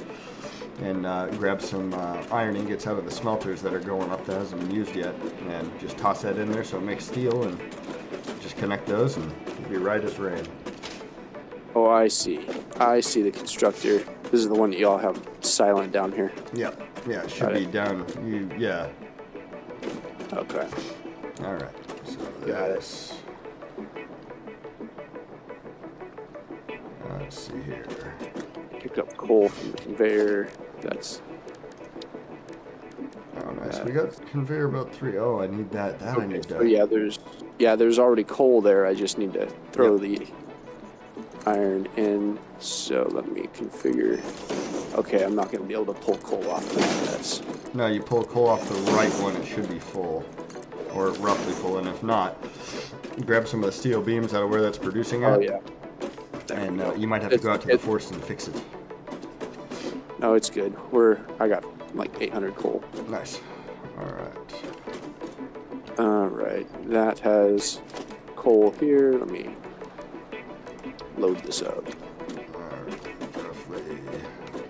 and grab some iron ingots out of the smelters that are going up that hasn't been used yet, and just toss that in there so it makes steel, and just connect those, and it'll be right as rain. Oh, I see. I see the constructor. This is the one that y'all have silent down here. Yeah, it should be down. Yeah. Okay. All right. So Got it. this. Let's see here. Pick up coal from the conveyor. That's. Oh, nice. We got conveyor belt 3. Oh, I need that. I need that. So there's already coal there. I just need to throw the iron in. So let me configure. Okay, I'm not going to be able to pull coal off of that. No, you pull coal off the right one. It should be full, or roughly full. And if not, grab some of the steel beams out of where that's producing at. Oh yeah. And you might have to go out to the forest and fix it. No, it's good. I got like 800 coal. Nice. All right. That has coal here. Let me load this up.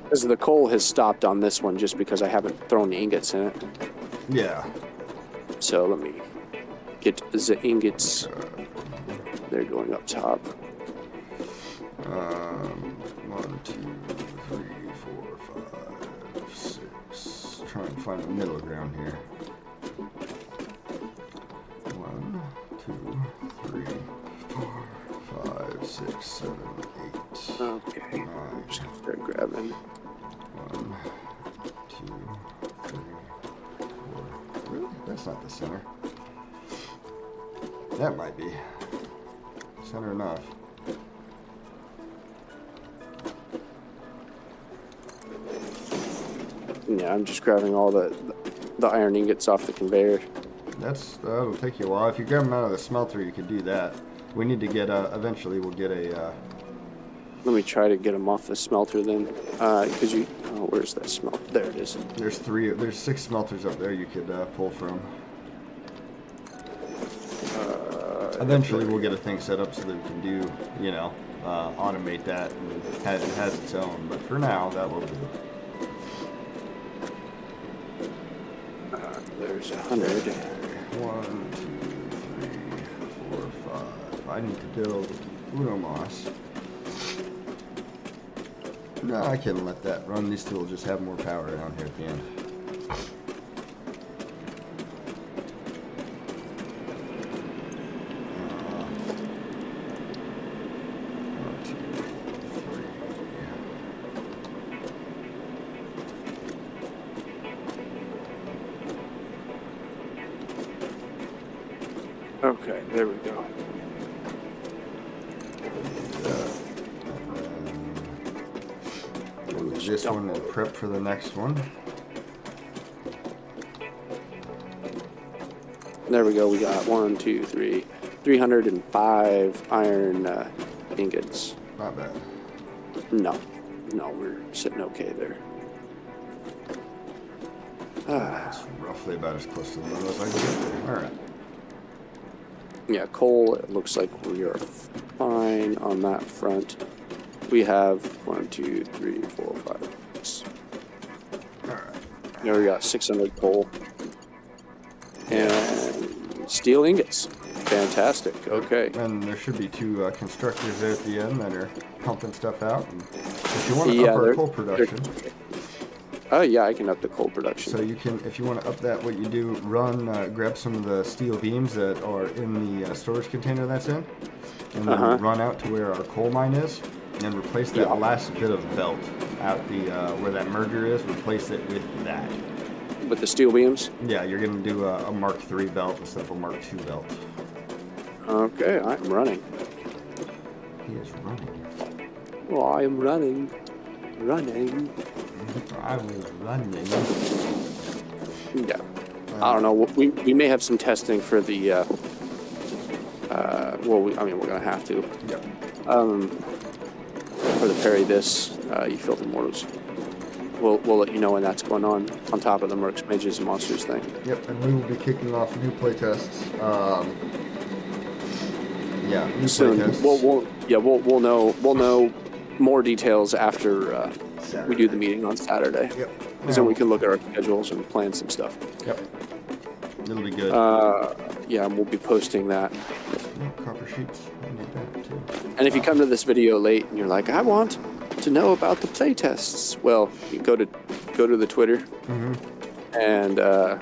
Because the coal has stopped on this one just because I haven't thrown the ingots in it. Yeah. So let me get the ingots. They're going up top. 1, 2, 3, 4, 5, 6. Try and find the middle ground here. 1, 2, 3, 4, 5, 6, 7, 8. Okay. 9. I'm just gonna start grabbing. 1, 2, 3, 4. Really? That's not the center. That might be. Center enough. Yeah, I'm just grabbing all the iron ingots off the conveyor. That'll take you a while. If you grab them out of the smelter, you can do that. We need to get eventually we'll get a Let me try to get them off the smelter then, because you. Oh, where's that smelter? There it is. There's 6 smelters up there you could pull from. Eventually, we'll get a thing set up so that we can do, automate that, and it has its own. But for now, that will do. There's 100. 1, 2, 3, 4, 5. I need to build Uno Moss. No, I can let that run. These two will just have more power down here at the end. Okay, there we go. This one and prep for the next one. There we go. We got 1, 2, 3, 305 iron ingots. Not bad. No, we're sitting okay there. That's roughly about as close to the limit as I can get there. All right. Yeah, coal. It looks like we are fine on that front. We have 1, 2, 3, 4, 5, 6. All right. Now we got 600 coal and steel ingots. Fantastic. Okay. And there should be 2 constructors there at the end that are pumping stuff out. And if you want to up our coal production, yeah, I can up the coal production. so you can, if you want to up that, what you do, grab some of the steel beams that are in the storage container that's in, and then run out to where our coal mine is, and replace that last bit of belt out the where that merger is. Replace it with that. With the steel beams? Yeah, you're gonna do a Mark III belt instead of a Mark II belt. Okay, I'm running. He is running. Well, I am running. Running. I was running. Yeah. I don't know. We may have some testing for the. We're gonna have to. Yep. For the parry this, you filter mortals. We'll let you know when that's going on top of the Mercs, Mages, and Monsters thing. Yep, and we will be kicking off new playtests. New Soon. playtests. We'll know more details after we do the meeting on Saturday. Yep. Because then we can look at our schedules and plan some stuff. Yep. It'll be good. And we'll be posting that. Copper sheets. I need that too. And if you come to this video late and you're like, I want to know about the playtests, well, you go to the Twitter and or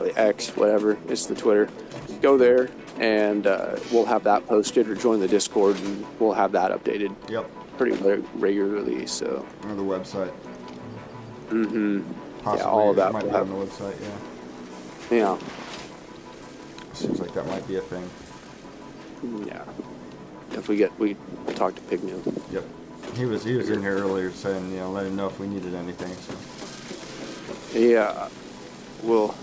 the X, whatever, it's the Twitter. Go there and we'll have that posted, or join the Discord and we'll have that updated. Yep. Pretty regularly. So. Or the website. Mm-hmm. Possibly, yeah, all of that might be on the website. Yeah. Yeah. Seems like that might be a thing. Yeah. If we talk to Pygmy. Yep. He was in here earlier saying, let him know if we needed anything. So. Yeah. We'll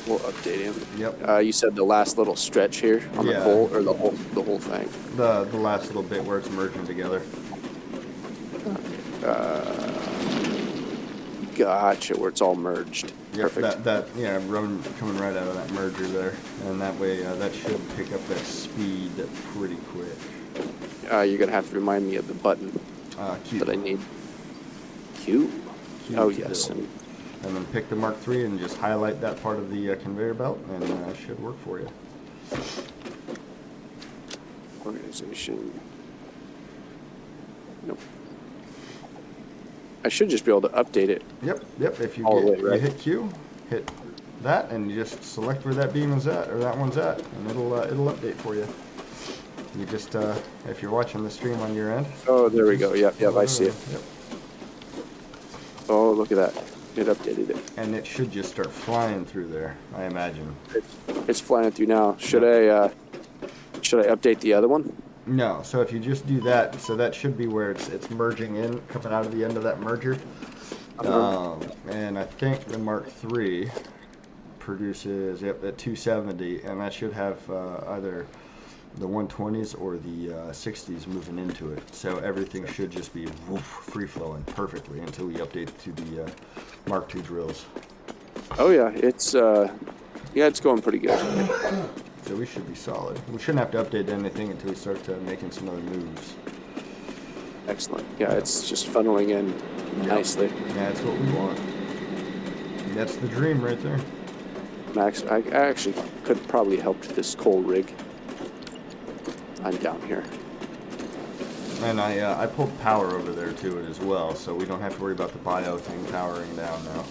update him. Yep. You said the last little stretch here on the coal, or the whole thing. The last little bit where it's merging together. Gotcha, where it's all merged. Yep, Perfect. run coming right out of that merger there, and that way that should pick up that speed pretty quick. You're gonna have to remind me of the button Q. that I need. Q. Oh yes. And then pick the Mark III and just highlight that part of the conveyor belt, and it should work for you. Organization. Nope. I should just be able to update it. Yep. If you you hit Q, hit that, and you just select where that beam is at, or that one's at, and it'll update for you. You just if you're watching the stream on your end. Oh, there we go. Yep, I see it. Yep. Oh, look at that. It updated it. And it should just start flying through there, I imagine. It's flying through now. Should I update the other one? No. So if you just do that, so that should be where it's merging in, coming out of the end of that merger. And I think the Mark III produces at 270, and that should have either the 120s or the 60s moving into it. So everything should just be free flowing perfectly until we update to the Mark II drills. Oh yeah, it's going pretty good. So we should be solid. We shouldn't have to update anything until we start making some other moves. Excellent. Yeah, it's just funneling in nicely. Yeah, that's what we want. That's the dream right there. Max, I actually could probably help this coal rig. I'm down here. And I pulled power over there to it as well, so we don't have to worry about the bio thing powering down now.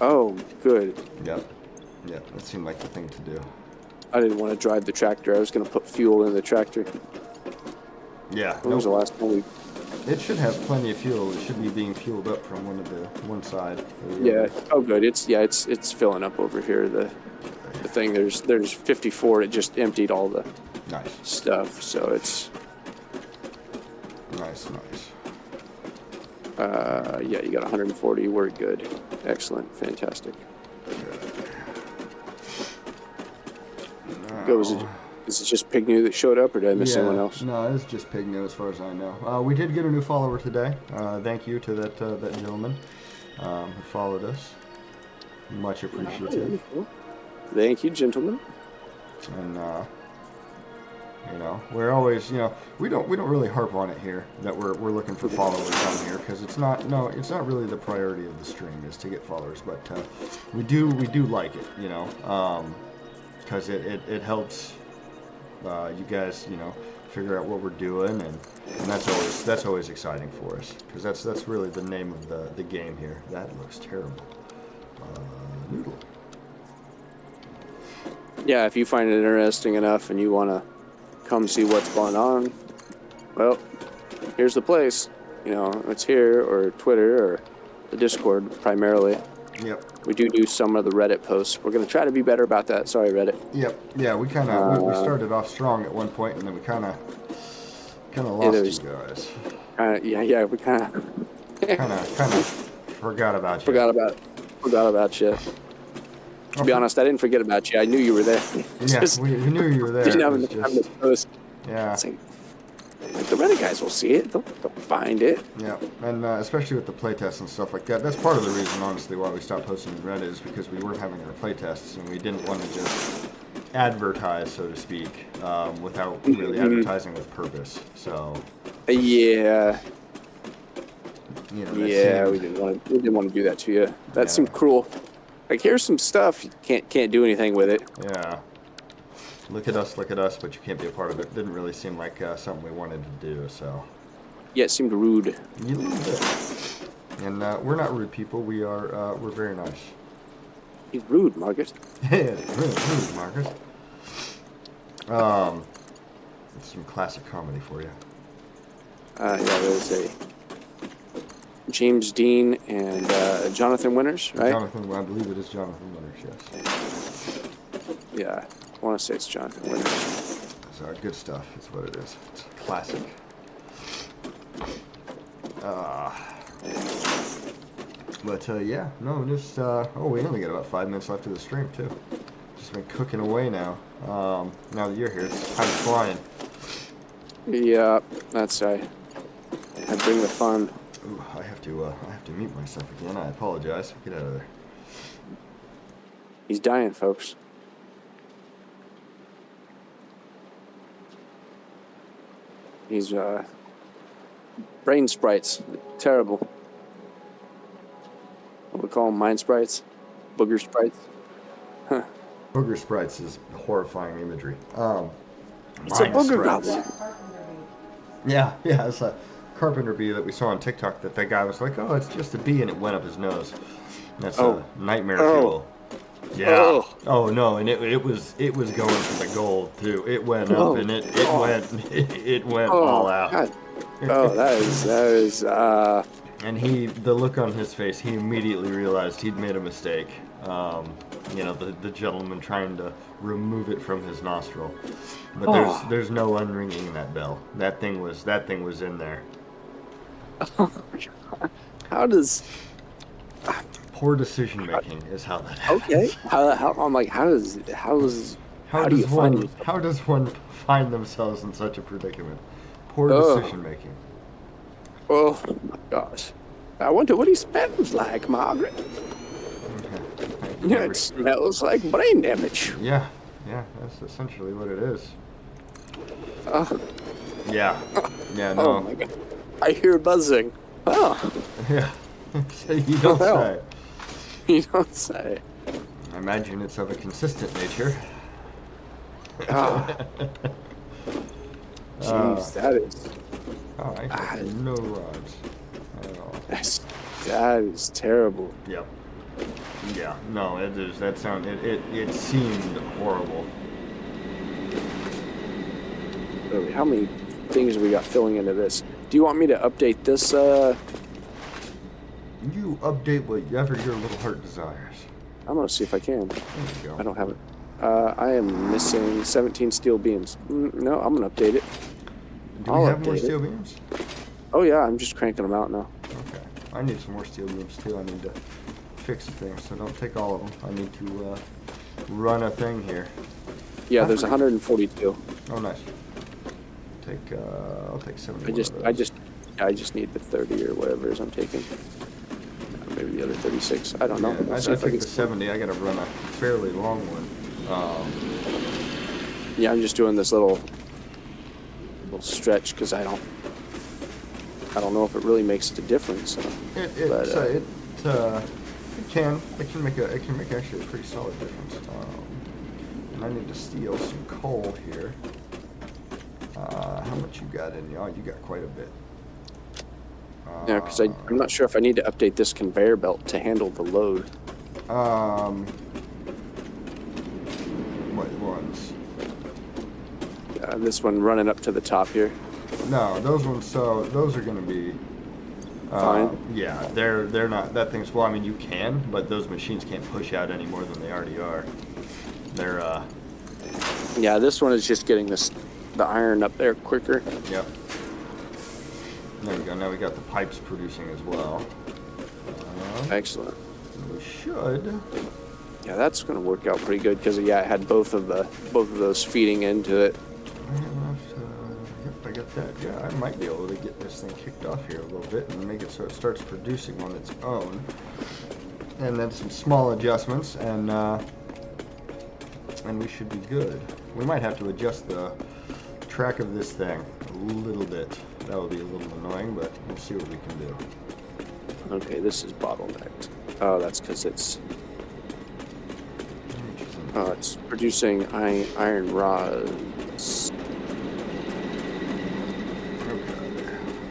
Oh, good. Yep. Yep, that seemed like the thing to do. I didn't want to drive the tractor. I was going to put fuel in the tractor. Yeah. When was the last time we... It should have plenty of fuel. It should be being fueled up from one side. Or the Yeah. other. Oh, good. It's filling up over here. The thing, there's 54. It just emptied all the Nice. stuff, so it's... Nice. Yeah, you got 140. We're good. Excellent. Fantastic. Go. Is it just Pignew that showed up, or did I miss anyone else? No, it's just Pignew as far as I know. We did get a new follower today. Thank you to that gentleman who followed us. Much appreciated. Thank you, gentlemen. And we're always, we don't really harp on it here that we're looking for followers on here, because it's not really the priority of the stream is to get followers, but we do like it, because it helps you guys, figure out what we're doing, and that's always exciting for us, because that's really the name of the game here. That looks terrible. Noodle. Yeah, if you find it interesting enough and you want to come see what's going on, well, here's the place. It's here, or Twitter, or the Discord primarily. Yep. We do some of the Reddit posts. We're going to try to be better about that. Sorry, Reddit. Yep. Yeah, we kind of we started off strong at one point, and then we kind of lost you guys. Yeah, we kind of forgot about you. Forgot about you. To be honest, I didn't forget about you. I knew you were there. Yeah, we knew you were there. Didn't have enough time to post. Yeah. It's like the Reddit guys will see it. They'll find it. Yeah, and especially with the playtests and stuff like that. That's part of the reason, honestly, why we stopped posting in Reddit, is because we weren't having our playtests, and we didn't want to just advertise, so to speak, without really advertising with purpose. So. Yeah. Yeah, we didn't want to do that to you. That seemed cruel. Like, here's some stuff, you can't do anything with it. Yeah. Look at us, but you can't be a part of it. Didn't really seem like something we wanted to do, so. Yeah, it seemed rude. A little bit. And we're not rude people. We're very nice. He's rude, Margaret. Yeah, rude, Margaret. It's some classic comedy for you. Yeah, there's a James Dean and Jonathan Winters, right? I believe it is Jonathan Winters, yes. Yeah, I want to say it's Jonathan Winters. It's good stuff. It's what it is. It's classic. But yeah, no, just we only got about 5 minutes left of the stream too. Just been cooking away now. Now that you're here, it's time flying. Yeah, that's I bring the fun. Ooh, I have to mute myself again. I apologize. Get out of there. He's dying, folks. He's brain sprites. Terrible. What do we call them? Mind sprites? Booger sprites? Huh. Booger sprites is horrifying imagery. It's a booger goblin. Yeah, it's a carpenter bee that we saw on TikTok that guy was like, oh, it's just a bee, and it went up his nose. That's a nightmare fuel. Yeah. Oh no, and it was going for the gold too. It went up and it went all out. God. Oh, that is. And the look on his face, he immediately realized he'd made a mistake. The gentleman trying to remove it from his nostril, but there's no unringing that bell. That thing was in there. Oh my God. How does? Poor decision making is how that happens. Okay. How I'm like, how How do you find yourself? How does one find themselves in such a predicament? Poor Oh. decision making. Oh my gosh. I wonder what he smells like, Margaret. Okay. It smells like brain damage. Yeah, that's essentially what it is. Oh, Yeah, yeah, oh no. my god. I hear buzzing. Oh, Yeah, you don't Well. say. you don't say. I imagine it's of a consistent nature. Ah, jeez, that is Oh, I have no rods at all. that is terrible. Yep. Yeah, no, it is. That sound. It seemed horrible. Really, how many things we got filling into this? Do you want me to update this? You update whatever your little heart desires. I'm gonna see if I can. There you go. I don't have it. I am missing 17 steel beams. No, I'm gonna update it. Do we I'll have more update it. steel beams? Oh yeah, I'm just cranking them out now. Okay. I need some more steel beams too. I need to fix things, so don't take all of them. I need to run a thing here. Yeah, there's 142. Oh, nice. I'll take 70. I just need the 30 or whatever it is I'm taking. Maybe the other 36. I don't know. Yeah, I See if take can- the 70. I gotta run a fairly long one. Yeah, I'm just doing this little stretch because I don't know if it really makes a difference. It can make actually a pretty solid difference. And I need to steal some coal here. How much you got in you? Oh, you got quite a bit. Yeah, because I'm not sure if I need to update this conveyor belt to handle the load. What ones? This one running up to the top here. No, those ones. So those are going to be Fine. Yeah, they're not. That thing's well. I mean, you can, but those machines can't push out any more than they already are. They're Yeah, this one is just getting the iron up there quicker. Yep. There we go. Now we got the pipes producing as well. Excellent. We should. Yeah, that's going to work out pretty good because I had both of those feeding into it. Yep, I got that. Yeah, I might be able to get this thing kicked off here a little bit and make it so it starts producing on its own. And then some small adjustments, and we should be good. We might have to adjust the track of this thing a little bit. That would be a little annoying, but we'll see what we can do. Okay, this is bottlenecked. Oh, that's because it's producing iron rods.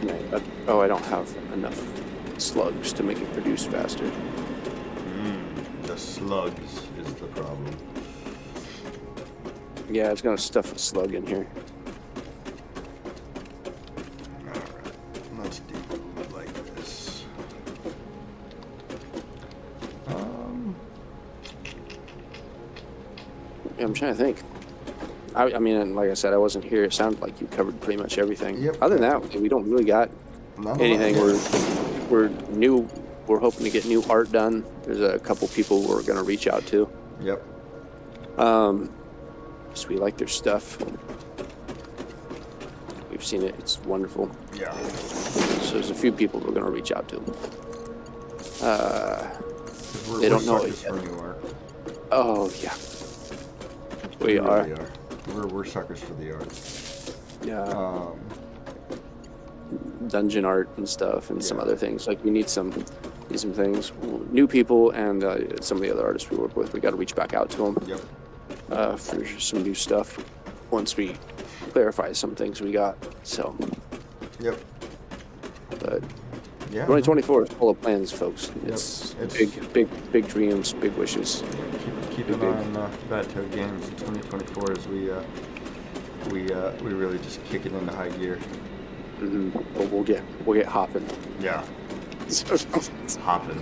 Okay. Oh, I don't have enough slugs to make it produce faster. The slugs is the problem. Yeah, it's gonna stuff a slug in here. Alright, let's do it like this. Yeah, I'm trying to think. I mean, like I said, I wasn't here. It sounded like you covered pretty much everything. Yep. Other than that, we don't really got anything. We're new. We're hoping to get new art done. There's a couple people we're gonna reach out to. Yep. So we like their stuff. We've seen it. It's wonderful. Yeah. So there's a few people we're gonna reach out to. We're, They don't know suckers it yet. for new art. Oh yeah, we are. really We're suckers for the art. Yeah. Dungeon art and stuff, and some Yeah. other things. Like we need some things. New people and some of the other artists we work with. We got to reach back out to them. Yep. For some new stuff once we clarify some things we got. So, Yep. but Yeah. 2024 is full of plans, folks. Yep. It's It's- big dreams, big wishes. Keep an eye on Bad Toad Games in 2024 as we really just kick it into high gear. But we'll get hopping. Yeah. Hopping.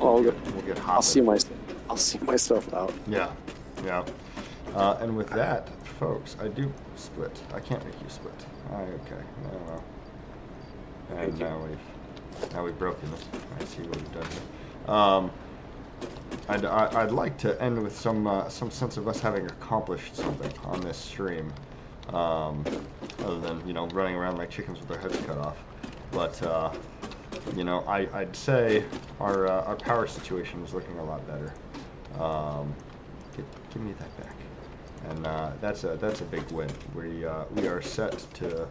I'll We'll get hopping. I'll see myself out. Yeah. Yeah. And with that, folks, I do split. I can't make you split. Okay. Well. And Thank you. now we've broken it. I see what we've done here. I'd like to end with some sense of us having accomplished something on this stream, other than running around like chickens with their heads cut off. But I'd say our power situation is looking a lot better. Give me that back, and that's a big win. We are set to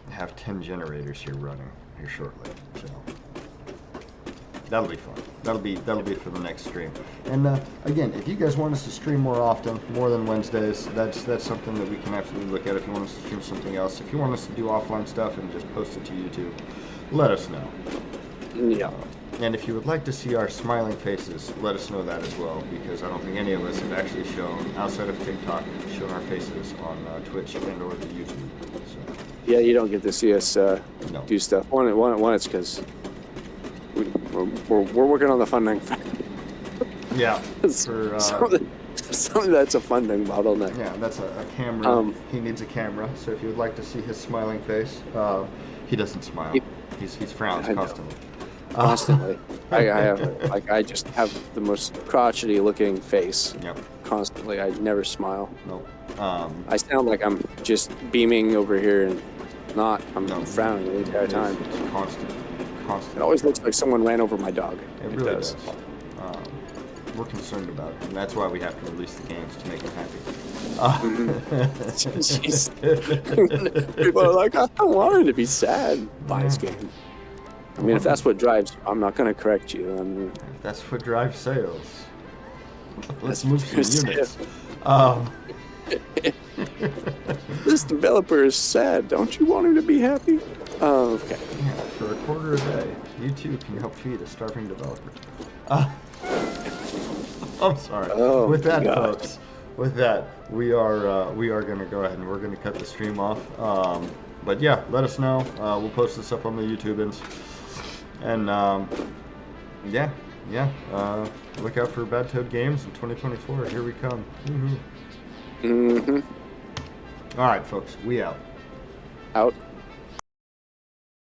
have 10 generators here running here shortly. So. That'll be fun. That'll be for the next stream. And again, if you guys want us to stream more often, more than Wednesdays, that's something that we can absolutely look at. If you want us to stream something else, if you want us to do offline stuff and just post it to YouTube, let us know. Yeah. And if you would like to see our smiling faces, let us know that as well, because I don't think any of us have actually shown, outside of TikTok, shown our faces on Twitch and or the YouTube. So. Yeah, you don't get to see us No. do stuff. One, it's because we're working on the funding. Yeah. For, something that's a funding bottleneck. Yeah, that's a camera. He needs a camera. So if you would like to see his smiling face, he doesn't smile. He's frowns constantly. Constantly. I just have the most crotchety looking face. Yep. Constantly. I never smile. Nope. I sound like I'm just beaming over here and not. I'm frowning the entire time. It's constant. It always looks like someone ran over my dog. It really does. We're concerned about it, and that's why we have to release the games to make him happy. People are like, I don't want him to be sad. Buy his game. I mean, if that's what drives, I'm not going to correct you. If that's what drives sales, let's move some units. This developer is sad. Don't you want him to be happy? Okay. Yeah, for a quarter a day, you too can help feed a starving developer. I'm sorry. Oh, with that, God. folks, with that, we are going to go ahead and we're going to cut the stream off. But yeah, let us know. We'll post this up on the YouTubans. And look out for Bad Toad Games in 2024. Here we come. Mm-hmm. All right, folks, we out. Out.